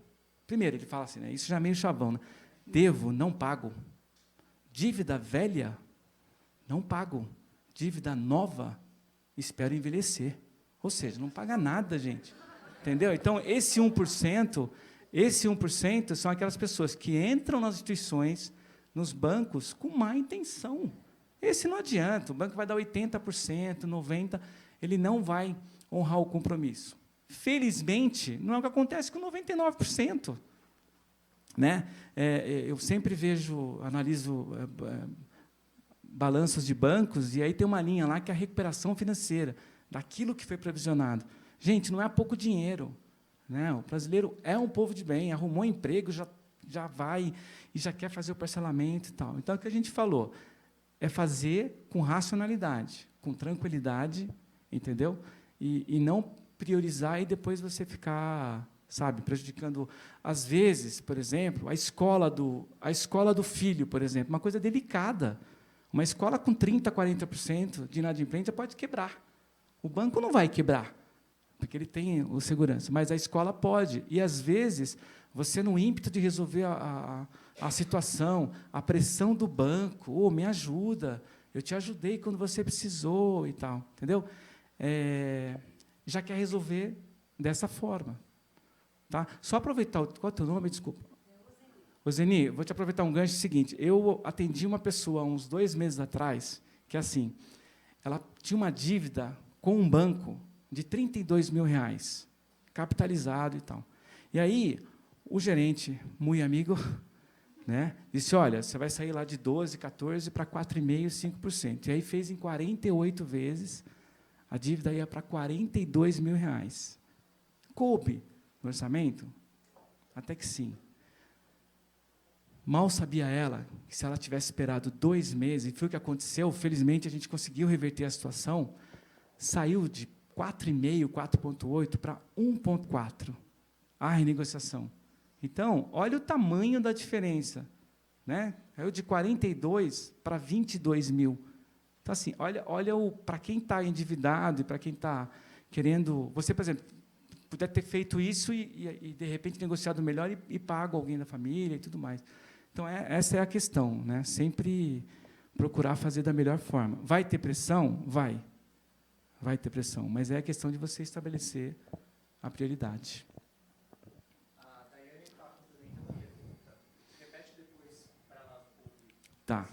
B: Primeiro, ele fala assim, né? Isso já é meio chavão, né? Devo, não pago. Dívida velha, não pago. Dívida nova, espero envelhecer. Ou seja, não paga nada, gente. Entendeu? Então, esse 1% são aquelas pessoas que entram nas instituições, nos bancos, com má intenção. Esse não adianta, o banco vai dar 80%, 90%, ele não vai honrar o compromisso. Felizmente, não é o que acontece com 99%. Né? Eu sempre analiso balanços de bancos, e aí tem uma linha lá que é a recuperação financeira, daquilo que foi provisionado. Gente, não é pouco dinheiro. Né? O brasileiro é um povo de bem, arrumou emprego, já vai e já quer fazer o parcelamento e tal. Então, o que a gente falou é fazer com racionalidade, com tranquilidade, entendeu? E não priorizar e depois você ficar, sabe, prejudicando. Às vezes, por exemplo, a escola do filho, por exemplo, uma coisa delicada. Uma escola com 30%, 40% de inadimplência pode quebrar. O banco não vai quebrar, porque ele tem o segurança, mas a escola pode. E, às vezes, você, no ímpeto de resolver a situação, a pressão do banco, me ajuda, eu te ajudei quando você precisou e tal, entendeu? Já quer resolver dessa forma. Tá? Só aproveitar, qual é o teu nome? Desculpa. Zeni, vou te aproveitar um gancho seguinte. Eu atendi uma pessoa há uns 2 meses atrás, que, assim, ela tinha uma dívida com um banco de R$32 mil, capitalizado e tal. E aí, o gerente, muito amigo, né? Disse, olha, você vai sair lá de 12, 14 para 4,5%, 5%. E aí fez em 48 vezes, a dívida ia para R$42 mil. Coube no orçamento? Até que sim. Mal sabia ela que, se ela tivesse esperado 2 meses, e foi o que aconteceu, felizmente a gente conseguiu reverter a situação, saiu de 4,5%, 4,8% para 1,4% a renegociação. Então, olha o tamanho da diferença, né? Saiu de 42 para 22 mil. Então, assim, olha para quem está endividado e para quem está querendo... Você, por exemplo, puder ter feito isso e de repente, negociado melhor e pago alguém da família e tudo mais. Então, essa é a questão, né? Sempre procurar fazer da melhor forma. Vai ter pressão? Vai. Vai ter pressão, mas é a questão de você estabelecer a prioridade.
A: A Daiane está complementando a pergunta. Repete depois para ela ouvir.
B: Tá.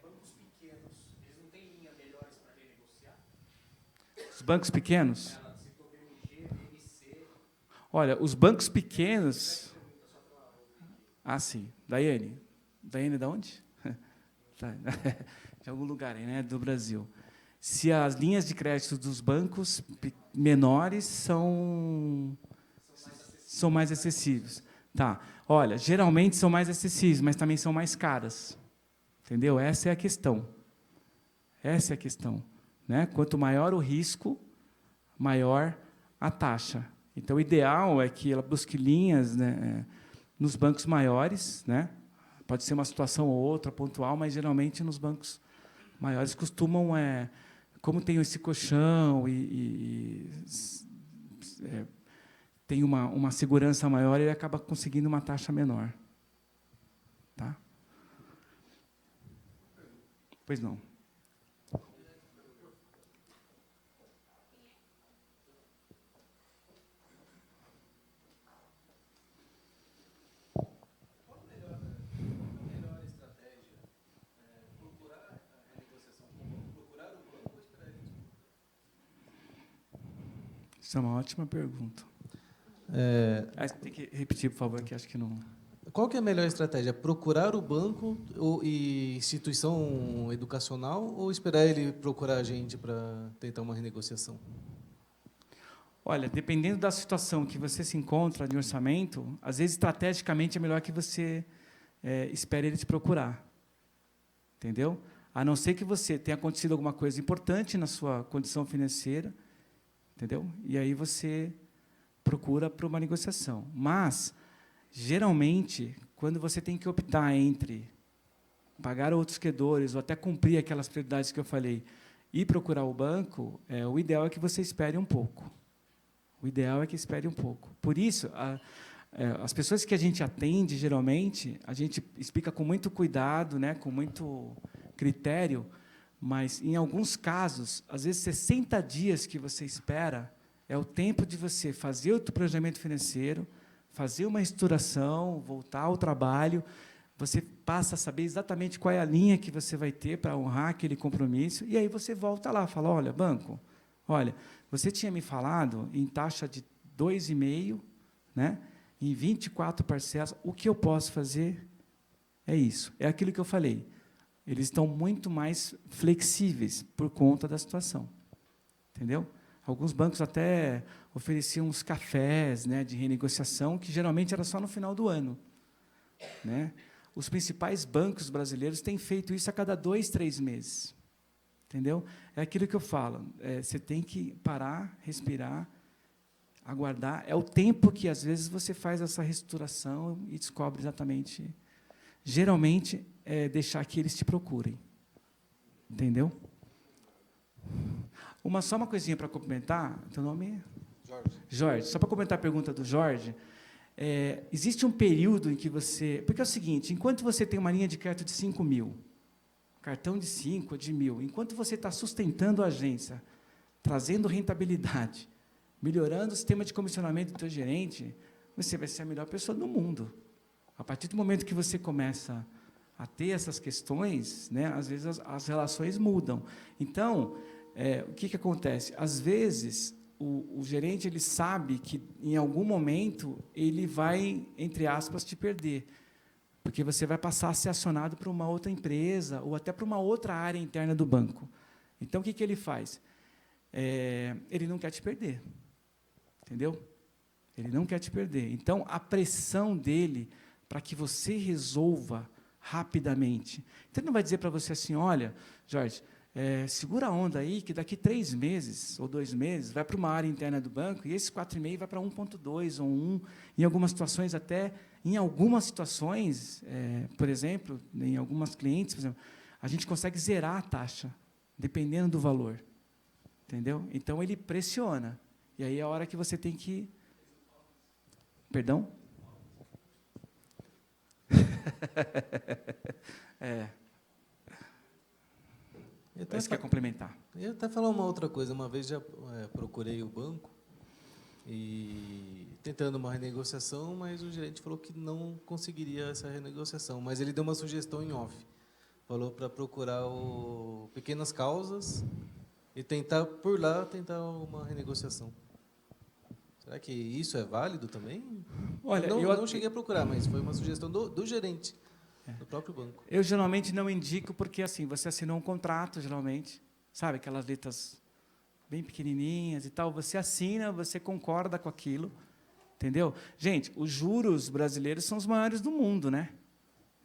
A: Bancos pequenos, eles não têm linha melhores para renegociar?
B: Os bancos pequenos?
A: Ela citou BMG, BMC.
B: Olha, os bancos pequenos... Ah, sim. Daiane. Daiane, de onde? De algum lugar aí, né? Do Brasil. Se as linhas de crédito dos bancos menores são mais acessíveis. Tá. Olha, geralmente são mais acessíveis, mas também são mais caras. Entendeu? Essa é a questão. Essa é a questão, né? Quanto maior o risco, maior a taxa. Então, o ideal é que ela busque linhas, né, nos bancos maiores, né? Pode ser uma situação ou outra pontual, mas geralmente nos bancos maiores costumam, como tem esse colchão tem uma segurança maior, ele acaba conseguindo uma taxa menor. Tá? Pois não. Isso é uma ótima pergunta. Tem que repetir, por favor, que acho que não...
F: Qual que é a melhor estratégia? Procurar o banco e instituição educacional ou esperar ele procurar a gente para tentar uma renegociação?
B: Olha, dependendo da situação que você se encontra de orçamento, às vezes, estrategicamente, é melhor que você espere ele te procurar. Entendeu? A não ser que você tenha acontecido alguma coisa importante na sua condição financeira, entendeu? E aí você procura por uma negociação. Mas, geralmente, quando você tem que optar entre pagar outros credores ou até cumprir aquelas prioridades que eu falei e procurar o banco, o ideal é que você espere um pouco. O ideal é que espere um pouco. Por isso, as pessoas que a gente atende, geralmente, a gente explica com muito cuidado, né, com muito critério, mas, em alguns casos, às vezes, 60 dias que você espera é o tempo de você fazer o planejamento financeiro, fazer uma estruturação, voltar ao trabalho, você passa a saber exatamente qual é a linha que você vai ter para honrar aquele compromisso, e aí você volta lá, fala, olha, banco, olha, você tinha me falado em taxa de 2,5%, né, em 24 parcelas, o que eu posso fazer é isso, é aquilo que eu falei. Eles estão muito mais flexíveis por conta da situação. Entendeu? Alguns bancos até ofereciam uns cafés, né, de renegociação, que geralmente era só no final do ano. Né? Os principais bancos brasileiros têm feito isso a cada 2, 3 meses. Entendeu? É aquilo que eu falo. Você tem que parar, respirar, aguardar. É o tempo que, às vezes, você faz essa reestruturação e descobre exatamente... Geralmente, deixar que eles te procurem. Entendeu? Só uma coisinha para complementar. Teu nome é? Jorge. Só para complementar a pergunta do Jorge, existe um período em que você... Porque é o seguinte, enquanto você tem uma linha de crédito de 5 mil, cartão de 5, de 1.000, enquanto você está sustentando a agência, trazendo rentabilidade, melhorando o sistema de comissionamento do teu gerente, você vai ser a melhor pessoa do mundo. A partir do momento que você começa a ter essas questões, né, às vezes as relações mudam. Então, o que acontece? Às vezes, o gerente ele sabe que, em algum momento, ele vai, entre aspas, te perder. porque você vai passar a ser acionado por uma outra empresa ou até por uma outra área interna do banco. Então, o que ele faz? Ele não quer te perder, entendeu? Ele não quer te perder. Então, a pressão dele para que você resolva rapidamente. Então, ele não vai dizer para você assim, olha, Jorge, segura a onda aí, que daqui 3 meses ou 2 meses vai para uma área interna do banco e esse 4,5 vai para 1,2 ou 1. Em algumas situações, por exemplo, em algumas clientes, por exemplo, a gente consegue zerar a taxa, dependendo do valor. Entendeu? Então, ele pressiona. E aí é a hora que você tem que... Perdão? Você quer complementar?
F: Eu até falar uma outra coisa. Uma vez já procurei o banco e tentando uma renegociação, mas o gerente falou que não conseguiria essa renegociação. Mas ele deu uma sugestão em off. Falou para procurar pequenas causas e por lá tentar uma renegociação. Será que isso é válido também?
B: Olha,
F: eu não cheguei a procurar, mas foi uma sugestão do gerente, do próprio banco.
B: Eu geralmente não indico porque assim, você assinou um contrato, geralmente, sabe, aquelas letras bem pequenininhas e tal, você assina, você concorda com aquilo, entendeu? Gente, os juros brasileiros são os maiores do mundo, né?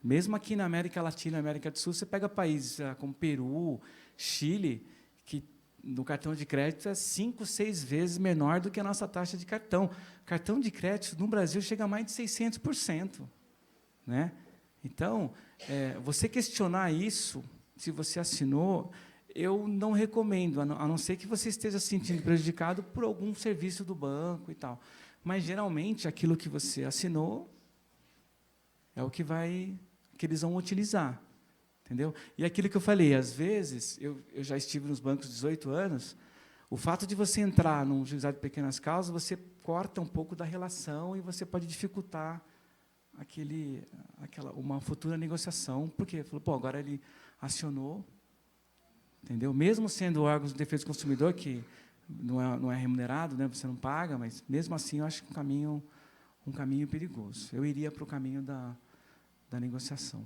B: Mesmo aqui na América Latina, América do Sul, você pega países como Peru, Chile, que no cartão de crédito é 5, 6 vezes menor do que a nossa taxa de cartão. Cartão de crédito no Brasil chega a mais de 600%. Né? Então, você questionar isso, se você assinou, eu não recomendo, a não ser que você esteja se sentindo prejudicado por algum serviço do banco e tal. Mas, geralmente, aquilo que você assinou é o que eles vão utilizar. Entendeu? E aquilo que eu falei, às vezes, eu já estive nos bancos 18 anos, o fato de você entrar num juizado de pequenas causas, você corta um pouco da relação e você pode dificultar uma futura negociação, porque falou, pô, agora ele acionou, entendeu? Mesmo sendo órgãos de defesa do consumidor, que não é remunerado, né, você não paga, mas, mesmo assim, eu acho que um caminho perigoso. Eu iria para o caminho da negociação.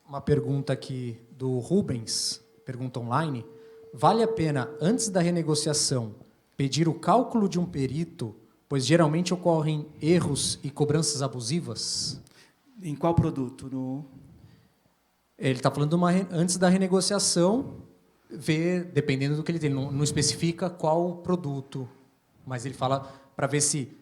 A: Uma pergunta aqui do Rubens, pergunta online. Vale a pena, antes da renegociação, pedir o cálculo de um perito, pois geralmente ocorrem erros e cobranças abusivas?
B: Em qual produto?
A: Ele está falando antes da renegociação, ver, dependendo do que ele tem, não especifica qual produto, mas ele fala para ver se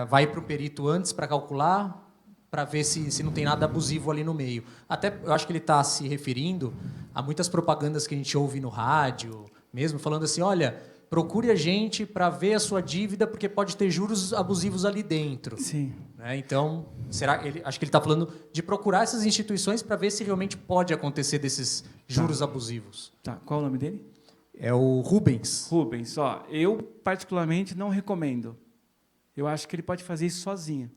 A: vai para o perito antes para calcular, para ver se não tem nada abusivo ali no meio. Até, eu acho que ele está se referindo a muitas propagandas que a gente ouve no rádio, mesmo, falando assim, olha, procure a gente para ver a sua dívida, porque pode ter juros abusivos ali dentro.
B: Sim.
A: Então, acho que ele está falando de procurar essas instituições para ver se realmente pode acontecer desses juros abusivos.
B: Tá. Qual o nome dele?
A: É o Rubens.
B: Rubens, eu particularmente não recomendo. Eu acho que ele pode fazer isso sozinho.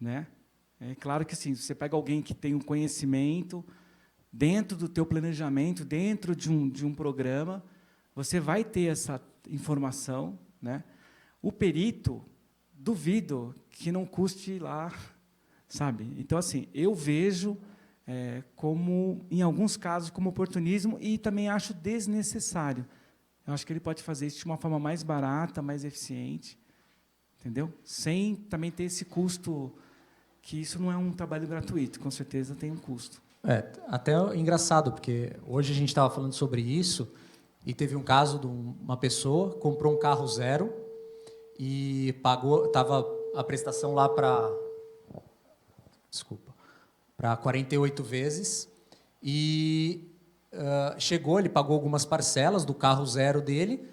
B: Né? É claro que assim, você pega alguém que tem um conhecimento dentro do teu planejamento, dentro de um programa, você vai ter essa informação. Né? O perito, duvido que não custe lá, sabe? Então, assim, eu vejo como, em alguns casos, como oportunismo e também acho desnecessário. Eu acho que ele pode fazer isso de uma forma mais barata, mais eficiente, entendeu? Sem também ter esse custo, que isso não é um trabalho gratuito, com certeza tem um custo.
A: Até engraçado, porque hoje a gente estava falando sobre isso e teve um caso de uma pessoa comprou um carro zero e estava a prestação lá para 48 vezes e chegou, ele pagou algumas parcelas do carro zero dele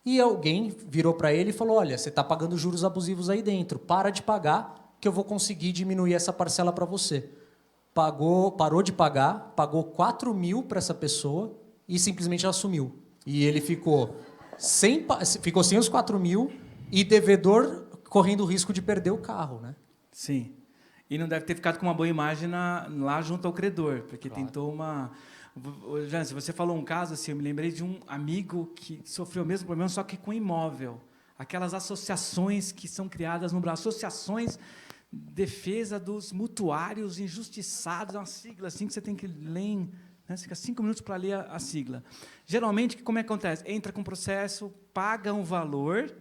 A: e alguém virou para ele e falou, olha, você está pagando juros abusivos aí dentro, para de pagar que eu vou conseguir diminuir essa parcela para você. Parou de pagar, pagou 4 mil para essa pessoa e simplesmente ela sumiu. E ele ficou sem os 4 mil e devedor correndo o risco de perder o carro. Né?
B: Sim. E não deve ter ficado com uma boa imagem lá junto ao credor, porque claro. Tentou uma... Jânio, você falou um caso, assim, eu me lembrei de um amigo que sofreu o mesmo problema, só que com imóvel. Aquelas associações que são criadas no Brasil, associações defesa dos mutuários injustiçados, é uma sigla assim que você tem que ler, né? Você fica 5 minutos para ler a sigla. Geralmente, como é que acontece? Entra com processo, paga um valor,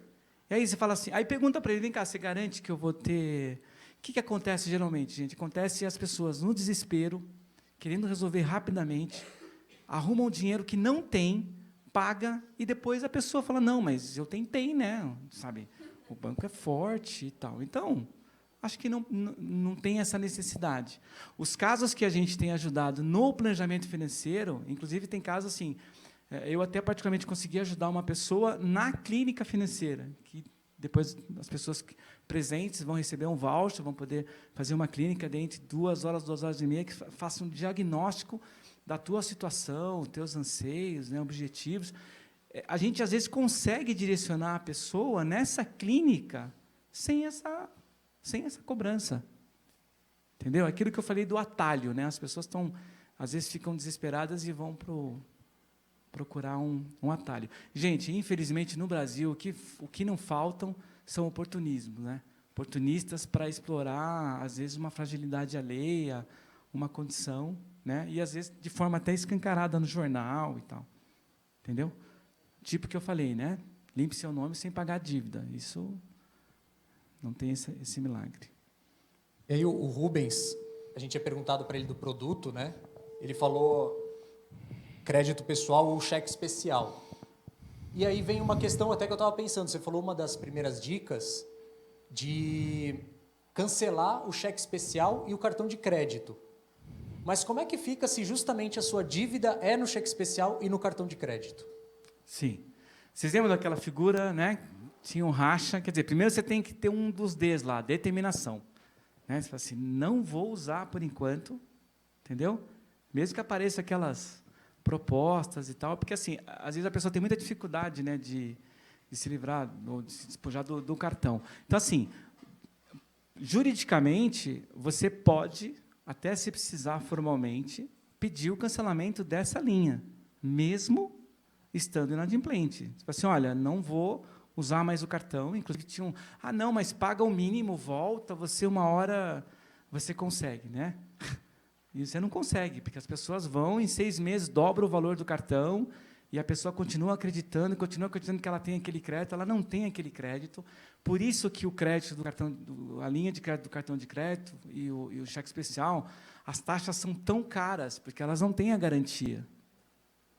B: e aí você fala assim, aí pergunta para ele, vem cá, você garante que eu vou ter... O que acontece geralmente, gente? Acontece as pessoas, no desespero, querendo resolver rapidamente, arrumam dinheiro que não tem, paga, e depois a pessoa fala, não, mas eu tentei, né? Sabe? O banco é forte e tal. Então, acho que não tem essa necessidade. Os casos que a gente tem ajudado no planejamento financeiro, inclusive tem casos assim, eu até particularmente consegui ajudar uma pessoa na clínica financeira, que depois as pessoas presentes vão receber um voucher, vão poder fazer uma clínica dentro de 2 horas, 2 horas e meia, que faça um diagnóstico da tua situação, teus anseios, né, objetivos. A gente, às vezes, consegue direcionar a pessoa nessa clínica sem essa cobrança. Entendeu? Aquilo que eu falei do atalho, né? As pessoas às vezes ficam desesperadas e vão procurar um atalho. Gente, infelizmente, no Brasil, o que não faltam são oportunismos, né? Oportunistas para explorar, às vezes, uma fragilidade alheia, uma condição, né? E, às vezes, de forma até escancarada no jornal e tal. Entendeu? Tipo que eu falei, né? Limpe seu nome sem pagar a dívida. Isso não tem esse milagre.
A: E aí o Rubens, a gente tinha perguntado para ele do produto, né? Ele falou crédito pessoal ou cheque especial. E aí vem uma questão até que eu estava pensando, você falou uma das primeiras dicas de cancelar o cheque especial e o cartão de crédito. Mas como é que fica se justamente a sua dívida é no cheque especial e no cartão de crédito?
B: Sim. Vocês lembram daquela figura, né? Tinha um racha, quer dizer, primeiro você tem que ter um dos Ds lá, determinação. Né? Você fala assim, não vou usar por enquanto, entendeu? Mesmo que apareça aquelas propostas e tal, porque assim, às vezes a pessoa tem muita dificuldade, né, de se livrar, ou de se despojar do cartão. Então, assim, juridicamente, você pode, até se precisar formalmente, pedir o cancelamento dessa linha, mesmo estando inadimplente. Você fala assim, olha, não vou usar mais o cartão, inclusive tinha não, mas paga o mínimo, volta, você uma hora, você consegue, né? E você não consegue, porque as pessoas vão, em 6 meses, dobra o valor do cartão, e a pessoa continua acreditando que ela tem aquele crédito, ela não tem aquele crédito. Por isso que o crédito do cartão, a linha de crédito do cartão de crédito e o cheque especial, as taxas são tão caras, porque elas não têm a garantia.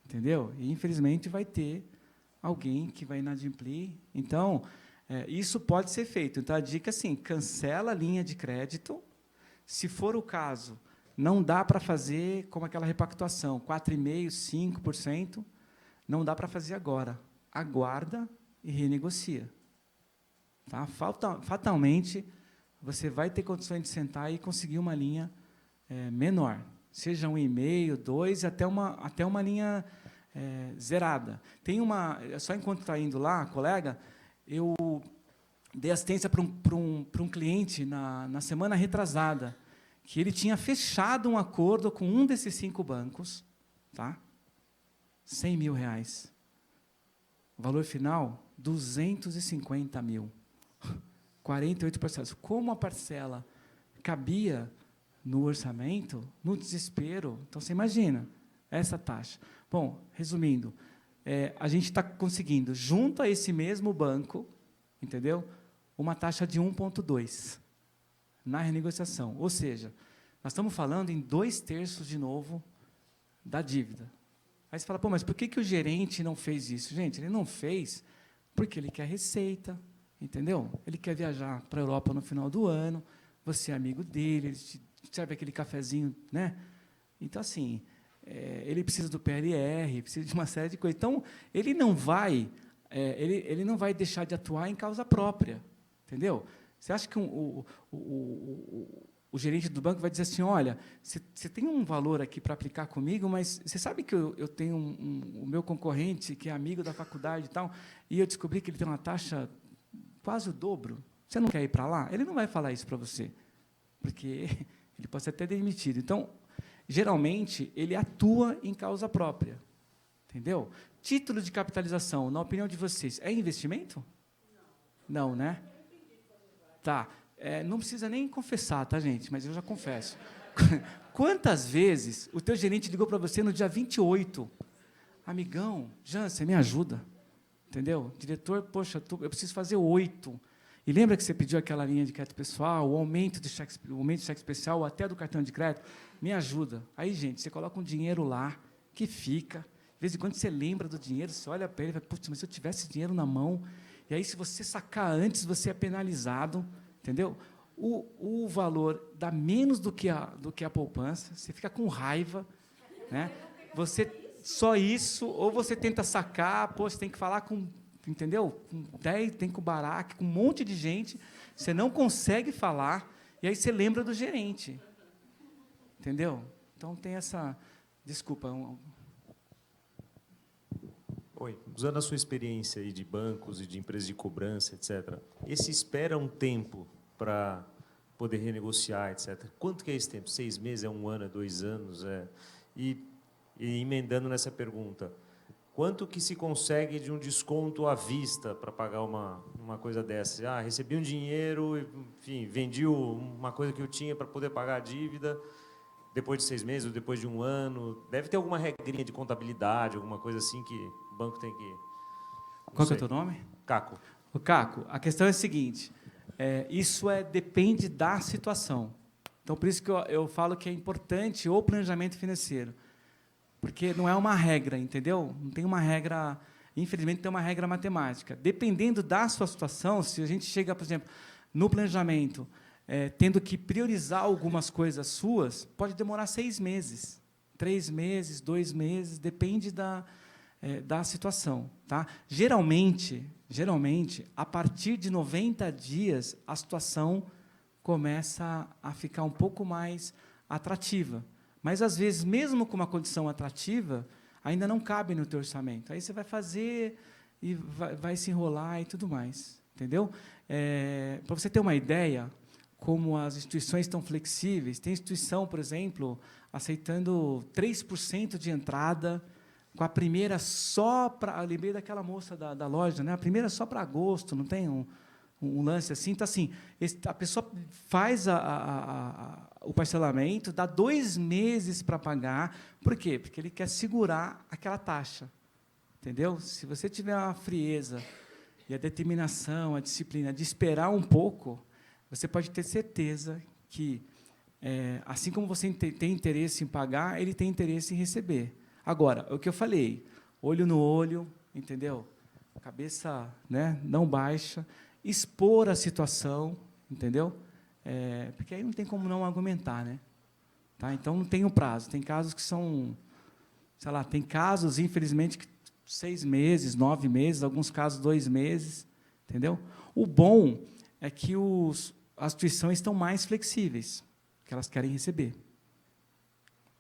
B: Entendeu? E, infelizmente, vai ter alguém que vai inadimplir. Então, isso pode ser feito. Então, a dica é assim, cancela a linha de crédito. Se for o caso, não dá para fazer como aquela repactuação, 4,5%, 5%, não dá para fazer agora. Aguarda e renegocia. Tá? Fatalmente, você vai ter condições de sentar e conseguir uma linha menor. Seja 1,5%, 2%, até uma linha zerada. Tem só enquanto está indo lá, colega, eu dei assistência para um cliente na semana retrasada, que ele tinha fechado um acordo com um desses 5 bancos, tá? R$100 mil. O valor final, 250 mil. 48 parcelas. Como a parcela cabia no orçamento, no desespero, então você imagina essa taxa. Bom, resumindo, a gente está conseguindo, junto a esse mesmo banco, entendeu? Uma taxa de 1,2 na renegociação. Ou seja, nós estamos falando em 2/3 de novo da dívida. Aí você fala, pô, mas por que o gerente não fez isso? Gente, ele não fez porque ele quer receita, entendeu? Ele quer viajar para a Europa no final do ano, você é amigo dele, ele te serve aquele cafezinho, né? Então, assim, ele precisa do PLR, precisa de uma série de coisas. Então, ele não vai deixar de atuar em causa própria, entendeu? Você acha que o gerente do banco vai dizer assim, olha, você tem um valor aqui para aplicar comigo, mas você sabe que eu tenho o meu concorrente, que é amigo da faculdade e tal, e eu descobri que ele tem uma taxa quase o dobro. Você não quer ir para lá? Ele não vai falar isso para você, porque ele pode ser até demitido. Então, geralmente, ele atua em causa própria. Entendeu? Título de capitalização, na opinião de vocês, é investimento? Não, né? Tá. não precisa nem confessar, tá, gente? Mas eu já confesso. Quantas vezes o teu gerente ligou para você no dia 28? Amigão, Jansen, me ajuda. Entendeu? Diretor, poxa, eu preciso fazer 8. E lembra que você pediu aquela linha de crédito pessoal, o aumento de cheque especial, até do cartão de crédito? Me ajuda. Aí, gente, você coloca um dinheiro lá, que fica. De vez em quando você lembra do dinheiro, você olha para ele e fala, putz, mas se eu tivesse dinheiro na mão... E aí, se você sacar antes, você é penalizado, entendeu? O valor dá menos do que a poupança, você fica com raiva, né? Você só isso, ou você tenta sacar, pô, você tem que falar com, entendeu? Com 10, tem com o baraque, com um monte de gente, você não consegue falar, e aí você lembra do gerente, entendeu? Então tem essa, desculpa.
G: Oi, usando a sua experiência aí de bancos e de empresas de cobrança, etc., esse espera um tempo para poder renegociar, etc. Quanto que é esse tempo? 6 meses, é 1 ano, é 2 anos? E emendando nessa pergunta, quanto que se consegue de um desconto à vista para pagar uma coisa dessa? Recebi um dinheiro, enfim, vendi uma coisa que eu tinha para poder pagar a dívida, depois de 6 meses ou depois de 1 ano. Deve ter alguma regrinha de contabilidade, alguma coisa assim que o banco tem que...
B: Qual que é o teu nome?
G: Caco.
B: O Caco, a questão é a seguinte, isso depende da situação. Então, por isso que eu falo que é importante o planejamento financeiro, porque não é uma regra, entendeu? Não tem uma regra, infelizmente, tem uma regra matemática. Dependendo da sua situação, se a gente chega, por exemplo, no planejamento, tendo que priorizar algumas coisas suas, pode demorar 6 meses, 3 meses, 2 meses, depende da situação. Tá? Geralmente, a partir de 90 dias, a situação começa a ficar um pouco mais atrativa. Mas, às vezes, mesmo com uma condição atrativa, ainda não cabe no teu orçamento. Aí você vai fazer e vai se enrolar e tudo mais. Entendeu? Para você ter uma ideia, como as instituições estão flexíveis, tem instituição, por exemplo, aceitando 3% de entrada, com a primeira só para... Lembrei daquela moça da loja, né? A primeira só para agosto, não tem um lance assim? Então, assim, a pessoa faz o parcelamento, dá 2 meses para pagar. Por quê? Porque ele quer segurar aquela taxa. Entendeu? Se você tiver a frieza e a determinação, a disciplina de esperar um pouco, você pode ter certeza que, assim como você tem interesse em pagar, ele tem interesse em receber. Agora, o que eu falei, olho no olho, entendeu? Cabeça, né, não baixa, expor a situação, entendeu? Porque aí não tem como não argumentar, né? Tá? Então, não tem um prazo. Tem casos que são, sei lá, tem casos, infelizmente, que 6 meses, 9 meses, alguns casos 2 meses, entendeu? O bom é que as instituições estão mais flexíveis, que elas querem receber,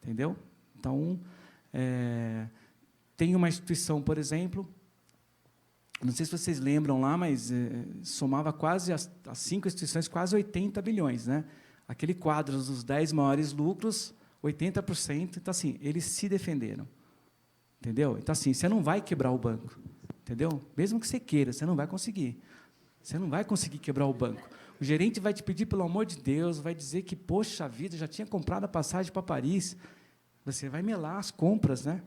B: entendeu? Então, tem uma instituição, por exemplo, não sei se vocês lembram lá, mas somava quase as 5 instituições, quase 80 bilhões, né? Aquele quadro dos 10 maiores lucros, 80%. Então, assim, eles se defenderam, entendeu? Então, assim, você não vai quebrar o banco, entendeu? Mesmo que você queira, você não vai conseguir. Você não vai conseguir quebrar o banco. O gerente vai te pedir, pelo amor de Deus, vai dizer que, poxa vida, já tinha comprado a passagem para Paris. Você vai melar as compras, né?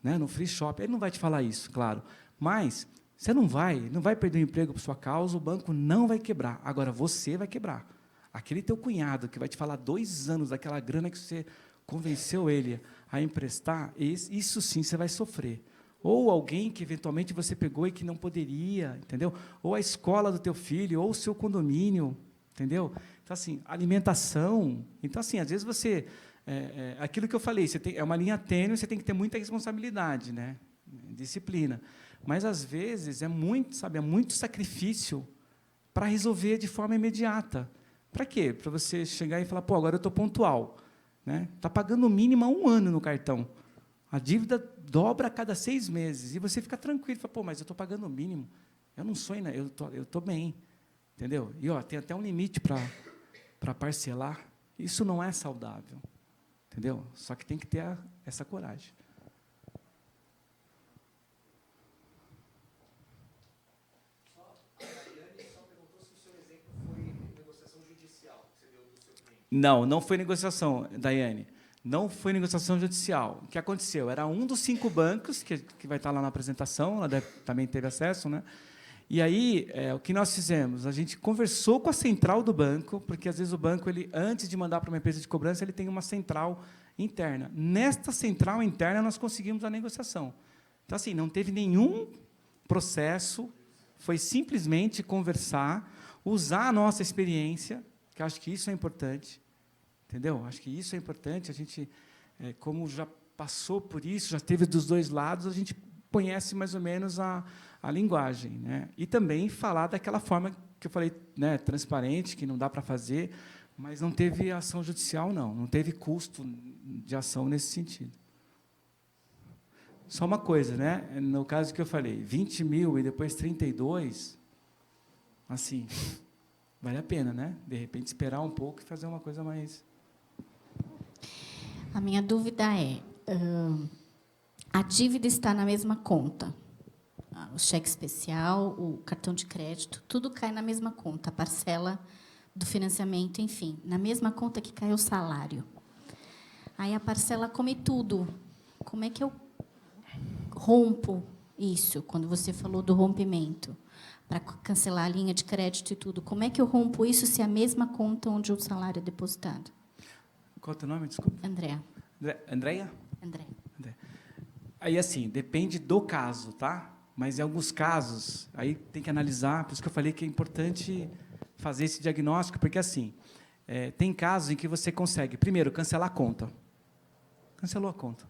B: No free shop. Ele não vai te falar isso, claro. Mas você não vai perder o emprego por sua causa, o banco não vai quebrar. Agora, você vai quebrar. Aquele teu cunhado que vai te falar 2 anos daquela grana que você convenceu ele a emprestar, isso sim você vai sofrer. Ou alguém que, eventualmente, você pegou e que não poderia, entendeu? Ou a escola do teu filho, ou o seu condomínio, entendeu? Então, assim, alimentação. Então, assim, às vezes você... aquilo que eu falei, é uma linha tênue, você tem que ter muita responsabilidade, né? Disciplina. Mas, às vezes, é muito sacrifício para resolver de forma imediata. Para quê? Para você chegar e falar, pô, agora eu estou pontual. Está pagando o mínimo há 1 ano no cartão. A dívida dobra a cada 6 meses. E você fica tranquilo, fala, pô, mas eu estou pagando o mínimo. Eu não sou, eu estou bem. Entendeu? E tem até um limite para parcelar. Isso não é saudável. Entendeu? Só que tem que ter essa coragem.
A: A Dani só perguntou se o seu exemplo foi negociação
B: Não foi negociação, Daiane. Não foi negociação judicial. O que aconteceu? Era um dos 5 bancos, que vai estar lá na apresentação, ela também teve acesso, né? E aí, o que nós fizemos? A gente conversou com a central do banco, porque, às vezes, o banco, antes de mandar para uma empresa de cobrança, ele tem uma central interna. Nesta central interna, nós conseguimos a negociação. Então, assim, não teve nenhum processo, foi simplesmente conversar, usar a nossa experiência, que acho que isso é importante, entendeu? Acho que isso é importante. A gente, como já passou por isso, já teve dos 2 lados, a gente conhece mais ou menos a linguagem, né? E também falar daquela forma que eu falei, né, transparente, que não dá para fazer, mas não teve ação judicial, não teve custo de ação nesse sentido. Só uma coisa, né? No caso que eu falei, 20 mil e depois 32, assim, vale a pena, né? De repente, esperar um pouco e fazer uma coisa mais...
H: A minha dúvida é, a dívida está na mesma conta? O cheque especial, o cartão de crédito, tudo cai na mesma conta, a parcela do financiamento, enfim, na mesma conta que cai o salário. Aí a parcela come tudo. Como é que eu rompo isso, quando você falou do rompimento, para cancelar a linha de crédito e tudo? Como é que eu rompo isso se é a mesma conta onde o salário é depositado?
B: Qual é o teu nome? Desculpa.
H: Andréa.
B: Andréia?
H: André.
B: Aí, assim, depende do caso, tá? Mas, em alguns casos, aí tem que analisar, por isso que eu falei que é importante fazer esse diagnóstico, porque, assim, tem casos em que você consegue, primeiro, cancelar a conta. Cancelou a conta.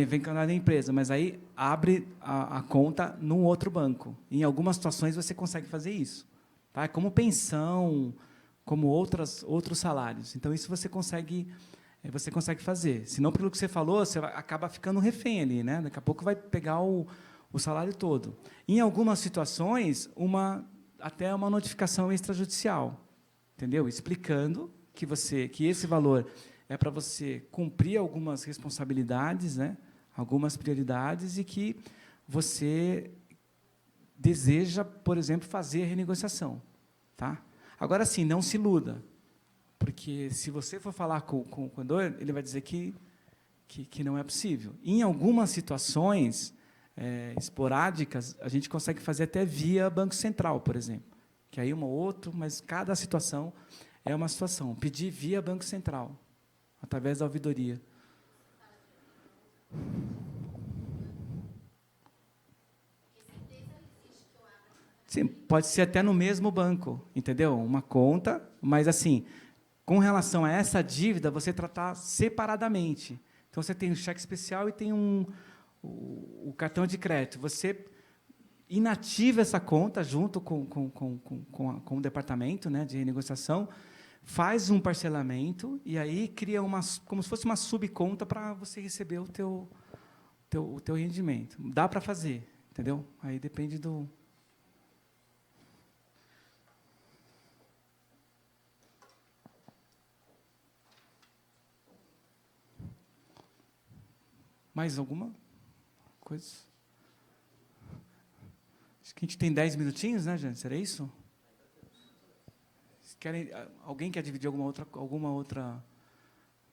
B: Vem cancelar a empresa, mas aí abre a conta num outro banco. Em algumas situações, você consegue fazer isso. Tá? Como pensão, como outros salários. Então, isso você consegue fazer. Senão, pelo que você falou, você acaba ficando refém ali, né? Daqui a pouco vai pegar o salário todo. Em algumas situações, até uma notificação extrajudicial, entendeu? Explicando que esse valor é para você cumprir algumas responsabilidades, né? Algumas prioridades, e que você deseja, por exemplo, fazer a renegociação. Tá? Agora, sim, não se iluda. Porque, se você for falar com o contador, ele vai dizer que não é possível. Em algumas situações esporádicas, a gente consegue fazer até via Banco Central, por exemplo. Que aí mas cada situação é uma situação. Pedir via Banco Central, através da ouvidoria. Sim, pode ser até no mesmo banco, entendeu? Uma conta, mas, assim, com relação a essa dívida, você tratar separadamente. Então, você tem um cheque especial e tem o cartão de crédito. Você inativa essa conta junto com o departamento, né, de renegociação, faz um parcelamento e aí cria como se fosse uma subconta para você receber o teu rendimento. Dá para fazer, entendeu? Aí depende do... Mais alguma coisa? Acho que a gente tem 10 minutinhos, né, gente? Será isso? Alguém quer dividir alguma outra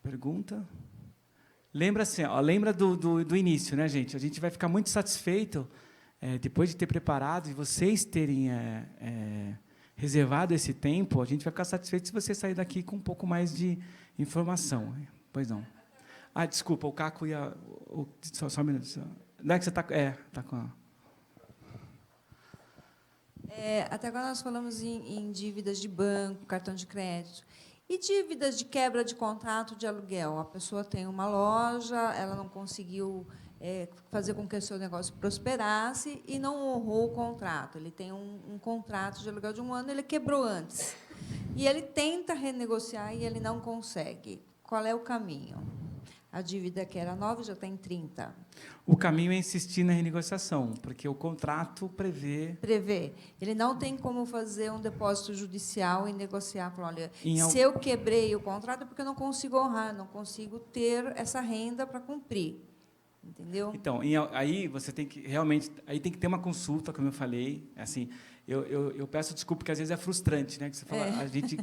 B: pergunta? Lembra do início, né, gente? A gente vai ficar muito satisfeito depois de ter preparado e vocês terem reservado esse tempo. A gente vai ficar satisfeito se você sair daqui com um pouco mais de informação. Pois não. Desculpa, o Caco ia... Só um minuto. Não é que você está... Está com a...
I: Até agora nós falamos em dívidas de banco, cartão de crédito. E dívidas de quebra de contrato de aluguel? A pessoa tem uma loja, ela não conseguiu fazer com que o seu negócio prosperasse e não honrou o contrato. Ele tem um contrato de aluguel de 1 ano, ele quebrou antes. E ele tenta renegociar e ele não consegue. Qual é o caminho? A dívida que era 9 já tem 30.
B: O caminho é insistir na renegociação, porque o contrato prevê...
I: Ele não tem como fazer um depósito judicial e negociar. Falar, olha, se eu quebrei o contrato é porque eu não consigo honrar, não consigo ter essa renda para cumprir. Entendeu?
B: Então, aí você tem que realmente... Aí tem que ter uma consulta, como eu falei. Assim, Eu peço desculpa, porque às vezes é frustrante, né? Que você fala, a gente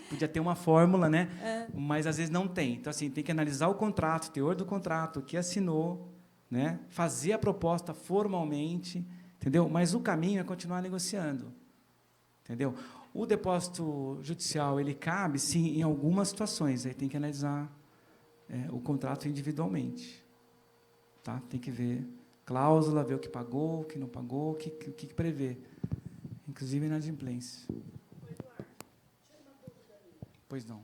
B: podia ter uma fórmula, né? Mas às vezes não tem. Então, assim, tem que analisar o contrato, o teor do contrato, o que assinou, né? Fazer a proposta formalmente, entendeu? Mas o caminho é continuar negociando, entendeu? O depósito judicial, ele cabe, sim, em algumas situações. Aí tem que analisar o contrato individualmente. Tá? Tem que ver cláusula, ver o que pagou, o que não pagou, o que prevê. Inclusive inadimplência. Pois não.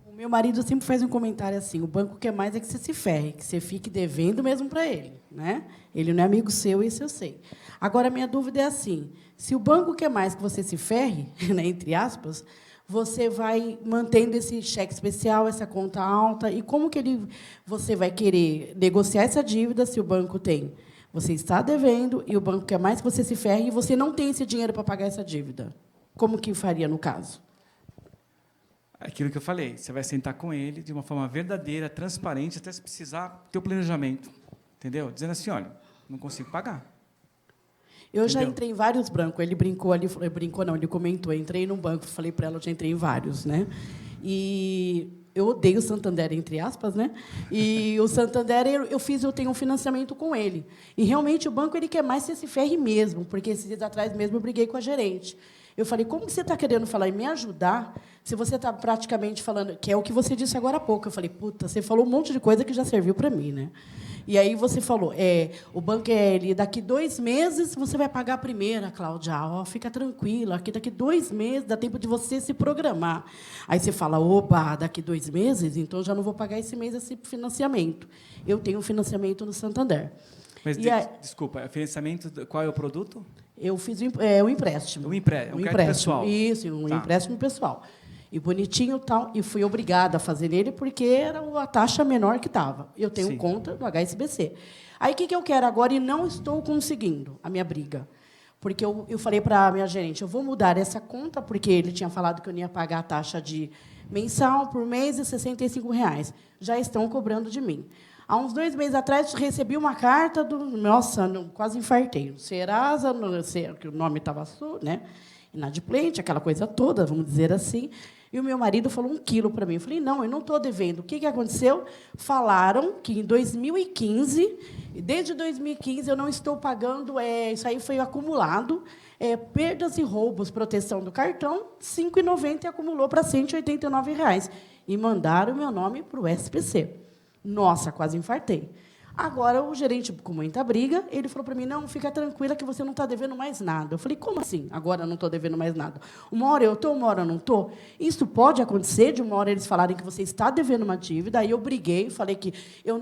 J: O meu marido sempre faz um comentário assim: o banco quer mais é que você se ferre, que você fique devendo mesmo para ele, né? Ele não é amigo seu, isso eu sei. Agora, a minha dúvida é assim: se o banco quer mais que você se ferre, né, entre aspas, você vai mantendo esse cheque especial, essa conta alta, e como que você vai querer negociar essa dívida se o banco tem? Você está devendo e o banco quer mais que você se ferre e você não tem esse dinheiro para pagar essa dívida. Como que faria no caso?
B: Aquilo que eu falei, você vai sentar com ele de uma forma verdadeira, transparente, até se precisar ter o planejamento, entendeu? Dizendo assim, olha, não consigo pagar.
J: Eu já entrei em vários bancos. Ele brincou ali, brincou não, ele comentou. Eu entrei num banco, falei para ela, eu já entrei em vários, né? E eu odeio o Santander, entre aspas, né? E o Santander, eu tenho um financiamento com ele. E realmente o banco ele quer mais que se ferre mesmo, porque esses dias atrás mesmo eu briguei com a gerente. Eu falei, como que você está querendo falar e me ajudar se você está praticamente falando, que é o que você disse agora há pouco. Eu falei, puta, você falou um monte de coisa que já serviu para mim, né? E aí você falou, o banco daqui 2 meses você vai pagar a primeira, Cláudia. Fica tranquila, aqui daqui 2 meses dá tempo de você se programar. Aí você fala, opa, daqui 2 meses, então já não vou pagar esse mês esse financiamento. Eu tenho um financiamento no Santander.
B: Mas, desculpa, financiamento, qual é o produto?
J: Eu fiz um empréstimo.
B: Um crédito pessoal.
J: Isso, empréstimo pessoal. E bonitinho tal, e fui obrigada a fazer nele porque era a taxa menor que estava. Eu tenho conta no HSBC. Aí, o que eu quero agora e não estou conseguindo a minha briga? Porque eu falei para a minha gerente, eu vou mudar essa conta, porque ele tinha falado que eu não ia pagar a taxa de mensal por mês de R$65. Já estão cobrando de mim. Há uns 2 meses atrás, recebi uma carta do... Nossa, quase infartei. Serasa, que o nome estava né? Inadimplente, aquela coisa toda, vamos dizer assim. E o meu marido falou 1 quilo para mim. Eu falei, não, eu não estou devendo. O que aconteceu? Falaram que em 2015, desde 2015, eu não estou pagando, isso aí foi acumulado, perdas e roubos, proteção do cartão, R$ 5,90 e acumulou para R$ 189. E mandaram o meu nome para o SPC. Nossa, quase infartei. Agora, o gerente, com muita briga, ele falou para mim, não, fica tranquila que você não está devendo mais nada. Eu falei, como assim? Agora eu não estou devendo mais nada. Uma hora eu estou, uma hora eu não estou. Isso pode acontecer, de uma hora eles falarem que você está devendo uma dívida, aí eu briguei, falei que...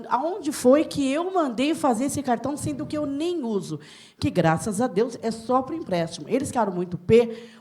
J: aonde foi que eu mandei fazer esse cartão, sendo que eu nem uso? Que, graças a Deus, é só para o empréstimo. Eles ficaram muito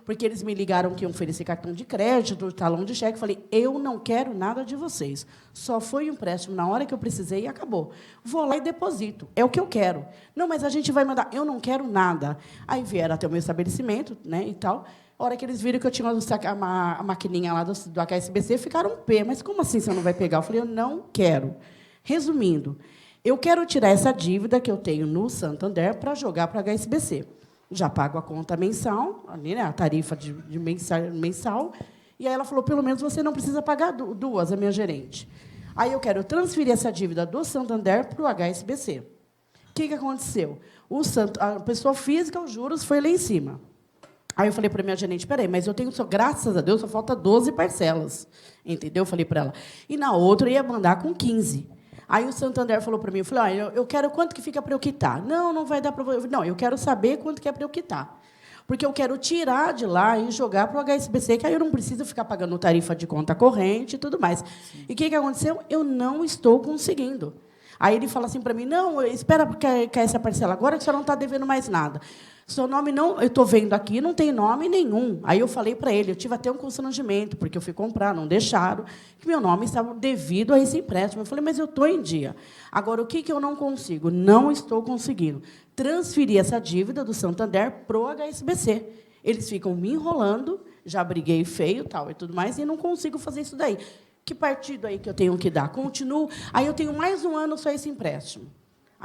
J: porque eles me ligaram que iam oferecer cartão de crédito, talão de cheque. Falei, eu não quero nada de vocês. Só foi o empréstimo na hora que eu precisei e acabou. Vou lá e deposito. É o que eu quero. Não, mas a gente vai mandar. Eu não quero nada. Aí vieram até o meu estabelecimento, né, e tal. A hora que eles viram que eu tinha a maquininha lá do HSBC, ficaram Mas como assim você não vai pegar? Eu falei, eu não quero. Resumindo, eu quero tirar essa dívida que eu tenho no Santander para jogar para o HSBC. Já pago a conta mensal, ali, né, a tarifa de mensal. E aí ela falou, pelo menos você não precisa pagar 2, a minha gerente. Aí eu quero transferir essa dívida do Santander para o HSBC. O que aconteceu? A pessoa física, os juros, foi lá em cima. Aí eu falei para a minha gerente, peraí, mas eu tenho, graças a Deus, só falta 12 parcelas. Entendeu? Eu falei para ela. E na outra eu ia mandar com 15. Aí o Santander falou para mim, eu falei, eu quero quanto que fica para eu quitar. Não vai dar para você. Não, eu quero saber quanto que é para eu quitar. Porque eu quero tirar de lá e jogar para o HSBC, que aí eu não preciso ficar pagando tarifa de conta corrente e tudo mais. Sim. E o que aconteceu? Eu não estou conseguindo. Aí ele fala assim para mim, não, espera cair essa parcela agora, que a senhora não está devendo mais nada. Seu nome não, eu estou vendo aqui, não tem nome nenhum. Aí eu falei para ele, eu tive até um constrangimento, porque eu fui comprar, não deixaram, que meu nome estava devido a esse empréstimo. Eu falei, mas eu estou em dia. Agora, o que eu não consigo? Não estou conseguindo transferir essa dívida do Santander para o HSBC. Eles ficam me enrolando, já briguei feio tal, e tudo mais, e não consigo fazer isso daí. Que partido aí que eu tenho que dar? Continuo. Aí eu tenho mais 1 ano só esse empréstimo.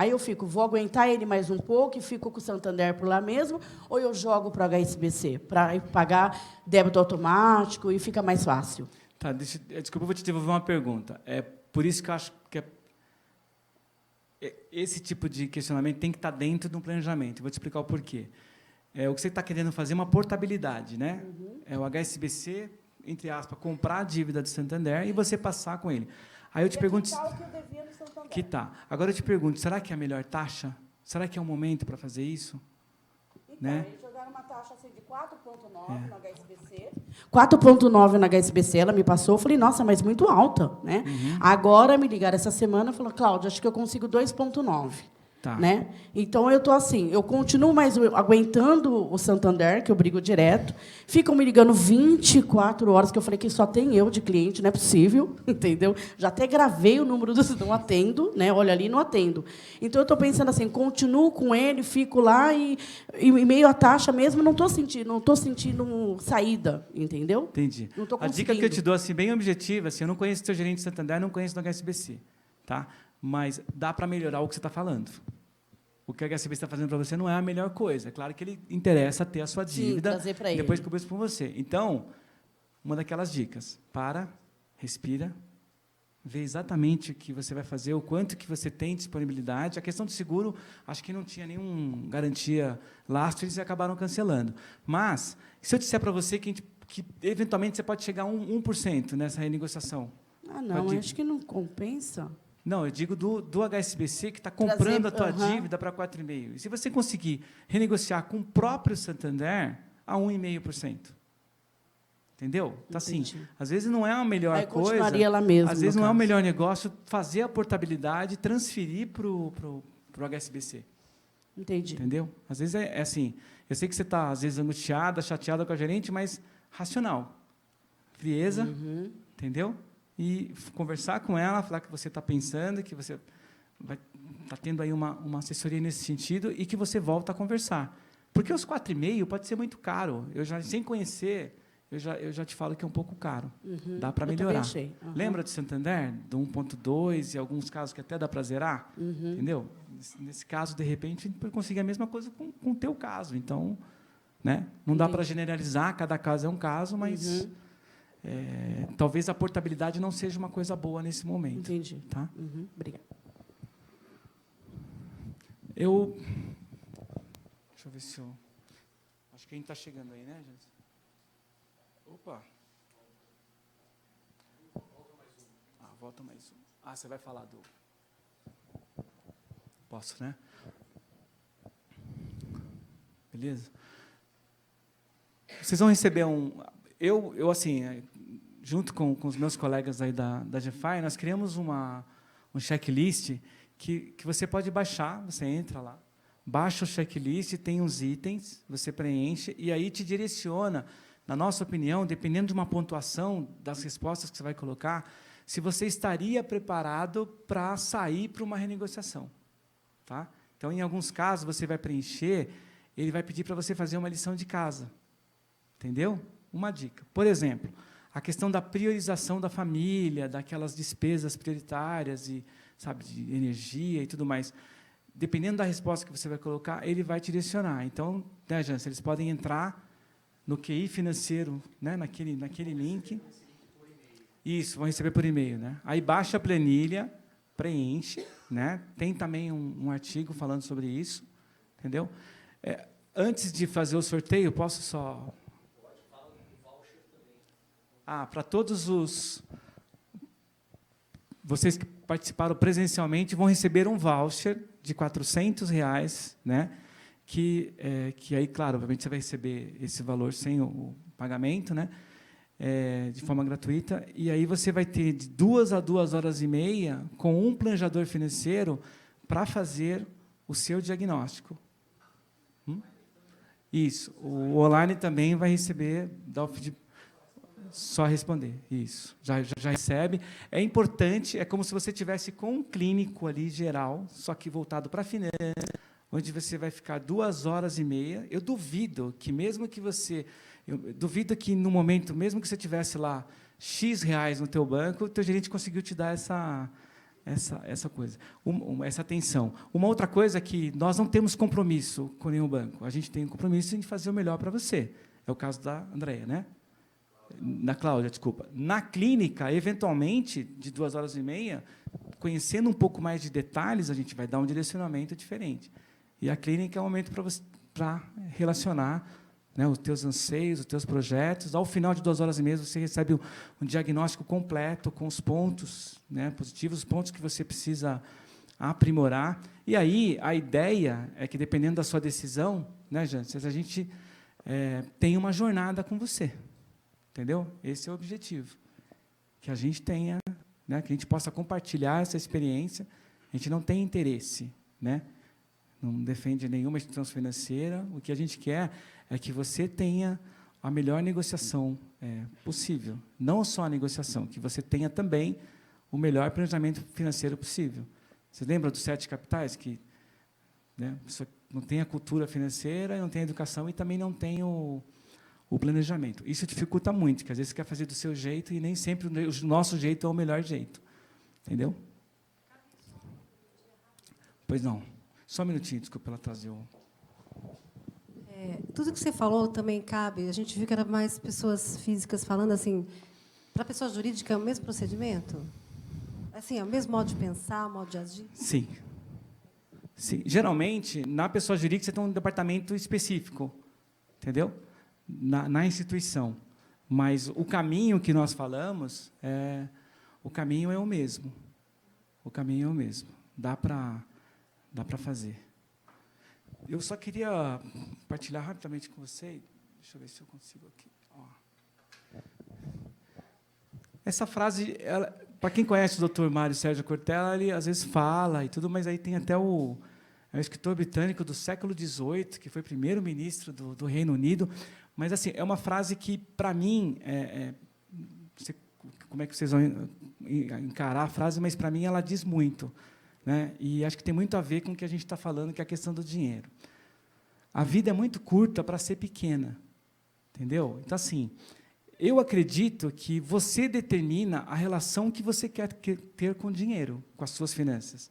J: Aí eu fico, vou aguentar ele mais um pouco e fico com o Santander por lá mesmo, ou eu jogo para o HSBC, para pagar débito automático e fica mais fácil?
B: Tá, desculpa, eu vou te devolver uma pergunta. É por isso que eu acho que esse tipo de questionamento tem que estar dentro de um planejamento. Eu vou te explicar o porquê. O que você está querendo fazer é uma portabilidade, né? É o HSBC, entre aspas, comprar a dívida do Santander e você passar com ele. Aí eu te pergunto... Que tá. Agora eu te pergunto, será que é a melhor taxa? Será que é o momento para fazer isso?
J: Então,
B: né?
J: eles jogaram uma taxa assim, de 4,9 no HSBC. 4,9 na HSBC, ela me passou, eu falei, nossa, mas muito alta, né? Agora me ligaram essa semana e falaram, Cláudia, acho que eu consigo 2,9.
B: Tá.
J: Né? Então, eu estou assim, eu continuo mais aguentando o Santander, que eu brigo direto. Ficam me ligando 24 horas, que eu falei que só tem eu de cliente, não é possível, entendeu? Já até gravei o número dos... Não atendo, né? Olha ali, não atendo. Então, eu estou pensando assim, continuo com ele, fico lá e meio à taxa mesmo, não estou sentindo saída, entendeu?
B: Entendi.
J: Não estou
B: A dica que eu te dou, assim, bem objetiva, assim, eu não conheço o teu gerente de Santander, não conheço do HSBC, tá? Mas dá para melhorar o que você está falando. O que a HSBC está fazendo para você não é a melhor coisa. É claro que ele interessa ter a sua dívida
J: e
B: depois cobrir isso por você. Então, uma daquelas dicas, respira, vê exatamente o que você vai fazer, o quanto que você tem disponibilidade. A questão do seguro, acho que não tinha nenhuma garantia lastro, eles acabaram cancelando. Mas, se eu disser para você que eventualmente você pode chegar a 1% nessa renegociação.
J: Ah, não, acho que não compensa.
B: Não, eu digo do HSBC, que está comprando a tua dívida para 4,5%. E se você conseguir renegociar com o próprio Santander, a 1,5%. Entendeu? Então, assim, às vezes não é a melhor coisa.
J: Continuaria lá mesmo,
B: às vezes não é o melhor negócio fazer a portabilidade e transferir para o HSBC.
J: Entendi.
B: Entendeu? Às vezes é assim. Eu sei que você está, às vezes, angustiada, chateada com a gerente, mas racional. Frieza, entendeu? E conversar com ela, falar que você está pensando, que você está tendo aí uma assessoria nesse sentido e que você volta a conversar. Porque os 4,5 pode ser muito caro. Sem conhecer, eu já te falo que é um pouco caro. Dá para melhorar. Lembra de Santander? Do 1,2 e alguns casos que até dá para zerar? Entendeu? Nesse caso, de repente, a gente pode conseguir a mesma coisa com o teu caso. Então, né? Não dá para generalizar, cada caso é um caso, mas... talvez a portabilidade não seja uma coisa boa nesse momento.
J: Entendi.
B: Tá?
J: Obrigada.
B: Deixa eu ver se eu... Acho que a gente está chegando aí, né, gente? Opa! Volta mais um. Você vai falar do... Posso, né? Beleza? Vocês vão receber Eu assim, junto com os meus colegas aí da GFI, nós criamos um checklist que você pode baixar, você entra lá, baixa o checklist, tem uns itens, você preenche, e aí te direciona, na nossa opinião, dependendo de uma pontuação das respostas que você vai colocar, se você estaria preparado para sair para uma renegociação. Tá? Então, em alguns casos, você vai preencher, ele vai pedir para você fazer uma lição de casa. Entendeu? Uma dica. Por exemplo, a questão da priorização da família, daquelas despesas prioritárias, de energia e tudo mais. Dependendo da resposta que você vai colocar, ele vai te direcionar. Então, né, Jânio, eles podem entrar no QI financeiro, né, naquele link. Isso, vão receber por e-mail. Né? Aí baixa a planilha, preenche. Né? Tem também um artigo falando sobre isso. Entendeu? Antes de fazer o sorteio, posso só... para todos vocês que participaram presencialmente vão receber um voucher de R$400, né? Que aí, claro, obviamente você vai receber esse valor sem o pagamento, né? De forma gratuita, e aí você vai ter de 2 a 2 horas e meia com um planejador financeiro para fazer o seu diagnóstico. Isso. O online também vai receber, só responder, isso. Já recebe. É importante, é como se você tivesse com um clínico ali geral, só que voltado para a finança, onde você vai ficar 2 horas e meia. Eu duvido que no momento, mesmo que você tivesse lá X reais no teu banco, o teu gerente conseguiu te dar essa coisa, essa atenção. Uma outra coisa é que nós não temos compromisso com nenhum banco. A gente tem compromisso em fazer o melhor para você. É o caso da Andréia, né? Na Cláudia, desculpa. Na clínica, eventualmente, de 2h30, conhecendo um pouco mais de detalhes, a gente vai dar um direcionamento diferente. E a clínica é um momento para relacionar, né, os teus anseios, os teus projetos. Ao final de 2h30, você recebe um diagnóstico completo, com os pontos, né, positivos, os pontos que você precisa aprimorar. E aí, a ideia é que, dependendo da sua decisão, né, Jantes, a gente tem uma jornada com você. Entendeu? Esse é o objetivo. Que a gente tenha, né, que a gente possa compartilhar essa experiência. A gente não tem interesse, né? Não defende nenhuma instituição financeira. O que a gente quer é que você tenha a melhor negociação possível. Não só a negociação, que você tenha também o melhor planejamento financeiro possível. Você lembra dos 7 capitais? Que, né, não tem a cultura financeira, não tem a educação e também não tem o planejamento. Isso dificulta muito, porque às vezes você quer fazer do seu jeito e nem sempre o nosso jeito é o melhor jeito. Entendeu? Pois não. Só um minutinho, desculpa, ela trazer o...
E: Tudo que você falou também cabe. A gente viu que era mais pessoas físicas falando assim. Para a pessoa jurídica é o mesmo procedimento? Assim, é o mesmo modo de pensar, modo de agir?
B: Sim. Sim. Geralmente, na pessoa jurídica, você tem um departamento específico. Entendeu? Na instituição. Mas o caminho que nós falamos, o caminho é o mesmo. O caminho é o mesmo. Dá para fazer. Eu só queria partilhar rapidamente com você. Deixa eu ver se eu consigo aqui. Ó. Essa frase, para quem conhece o Dr. Mário Sérgio Cortella, ele às vezes fala e tudo, mas aí tem até o escritor britânico do século XVIII, que foi primeiro-ministro do Reino Unido. Mas assim, é uma frase que, para mim, como é que vocês vão encarar a frase, mas, para mim, ela diz muito. Né? E acho que tem muito a ver com o que a gente está falando, que é a questão do dinheiro. A vida é muito curta para ser pequena. Entendeu? Então, assim, eu acredito que você determina a relação que você quer ter com o dinheiro, com as suas finanças.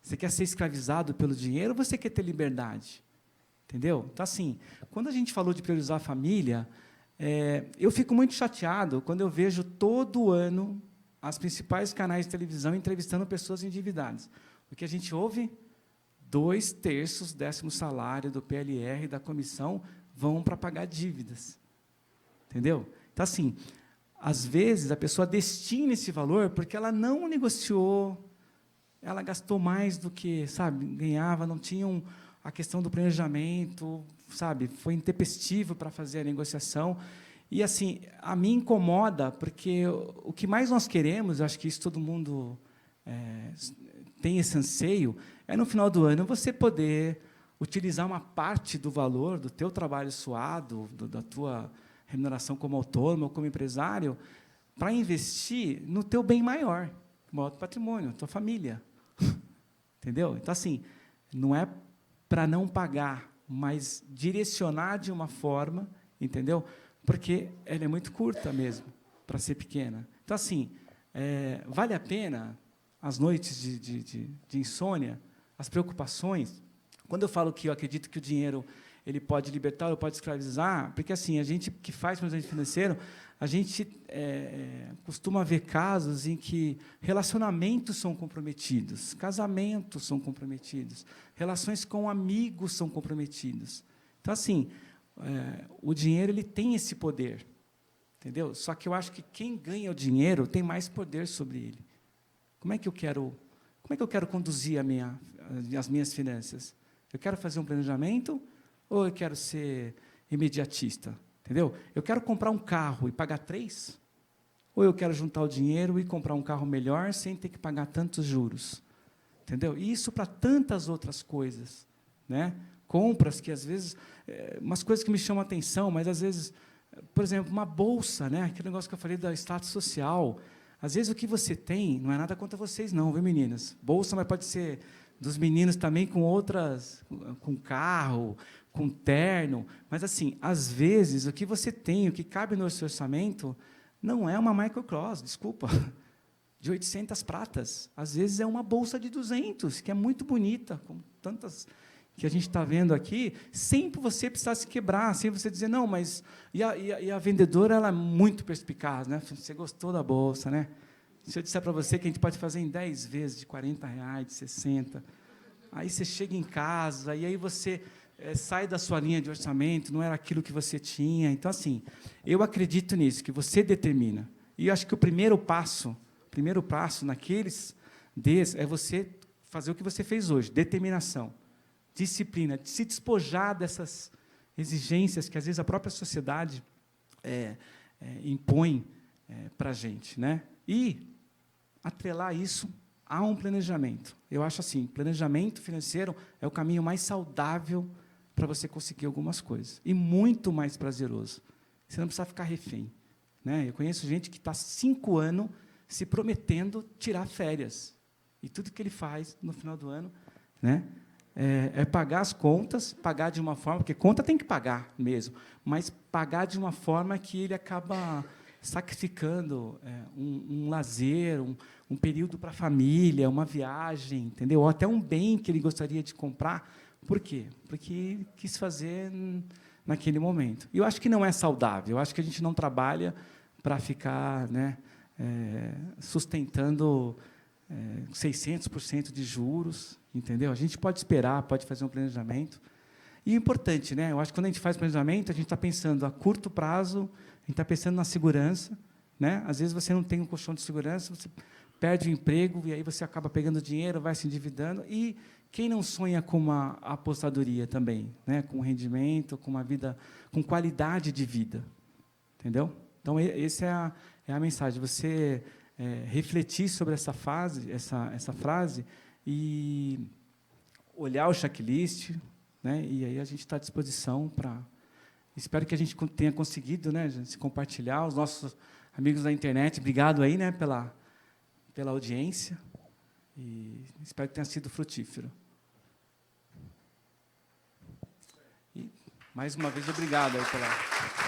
B: Você quer ser escravizado pelo dinheiro ou você quer ter liberdade? Entendeu? Então, assim, quando a gente falou de priorizar a família, eu fico muito chateado quando eu vejo todo ano as principais canais de televisão entrevistando pessoas endividadas. O que a gente ouve, 2/3 do 10º salário do PLR, da comissão, vão para pagar dívidas. Entendeu? Então, assim, às vezes, a pessoa destina esse valor porque ela não negociou, ela gastou mais do que, sabe, ganhava, não tinha a questão do planejamento, sabe, foi intempestivo para fazer a negociação. E, assim, a mim incomoda, porque o que mais nós queremos, acho que isso todo mundo tem esse anseio, é, no final do ano, você poder utilizar uma parte do valor do teu trabalho suado, da tua remuneração como autônomo ou como empresário, para investir no teu bem maior, o maior patrimônio, tua família. Entendeu? Então, assim, não é para não pagar, mas direcionar de uma forma, entendeu? Porque ela é muito curta mesmo, para ser pequena. Então, assim, vale a pena as noites de insônia, as preocupações. Quando eu falo que eu acredito que o dinheiro ele pode libertar ou pode escravizar, porque, assim, a gente que faz planejamento financeiro, a gente costuma ver casos em que relacionamentos são comprometidos, casamentos são comprometidos, relações com amigos são comprometidos. Então, assim, o dinheiro ele tem esse poder, entendeu? Só que eu acho que quem ganha o dinheiro tem mais poder sobre ele. Como é que eu quero conduzir as minhas finanças? Eu quero fazer um planejamento ou eu quero ser imediatista? Entendeu? Eu quero comprar um carro e pagar 3? Ou eu quero juntar o dinheiro e comprar um carro melhor sem ter que pagar tantos juros? Entendeu? E isso para tantas outras coisas, né? Compras que, às vezes, umas coisas que me chamam a atenção, mas, às vezes, por exemplo, uma bolsa, né? Aquele negócio que eu falei da status social. Às vezes, o que você tem não é nada contra vocês, não, viu, meninas? Bolsa, mas pode ser dos meninos também com outras, com carro, com terno. Mas, assim, às vezes, o que você tem, o que cabe no seu orçamento, não é uma microcross, desculpa. de 800 pratas. Às vezes é uma bolsa de 200, que é muito bonita, como tantas que a gente está vendo aqui, sem você precisar se quebrar, sem você dizer, não, mas... E a vendedora, ela é muito perspicaz, né? Você gostou da bolsa, né? Se eu disser para você que a gente pode fazer em 10 vezes, de R$40, de 60, aí você chega em casa, e aí você sai da sua linha de orçamento, não era aquilo que você tinha. Então, assim, eu acredito nisso, que você determina. E eu acho que o primeiro passo naqueles é você fazer o que você fez hoje, determinação, disciplina, de se despojar dessas exigências que, às vezes, a própria sociedade impõe para a gente, né? E atrelar isso a um planejamento. Eu acho assim, planejamento financeiro é o caminho mais saudável para você conseguir algumas coisas, e muito mais prazeroso. Você não precisa ficar refém, né? Eu conheço gente que está 5 anos se prometendo tirar férias, e tudo que ele faz no final do ano, né, é pagar as contas, pagar de uma forma, porque conta tem que pagar mesmo, mas pagar de uma forma que ele acaba sacrificando um lazer, um período para a família, uma viagem, entendeu? Ou até um bem que ele gostaria de comprar. Por quê? Porque quis fazer naquele momento. E eu acho que não é saudável. Eu acho que a gente não trabalha para ficar, né, sustentando 600% de juros, entendeu? A gente pode esperar, pode fazer um planejamento. E o importante, né? Eu acho que quando a gente faz planejamento, a gente está pensando a curto prazo, a gente está pensando na segurança, né? Às vezes você não tem um colchão de segurança, você perde o emprego e aí você acaba pegando dinheiro, vai se endividando. E quem não sonha com uma apostadoria também, né? Com rendimento, com uma vida, com qualidade de vida, entendeu? Então essa é a mensagem. Você refletir sobre essa frase e olhar o checklist, né? E aí a gente está à disposição para... Espero que a gente tenha conseguido, né, se compartilhar. Os nossos amigos da internet, obrigado aí, né, pela audiência. E espero que tenha sido frutífero. E, mais uma vez, obrigado aí pela...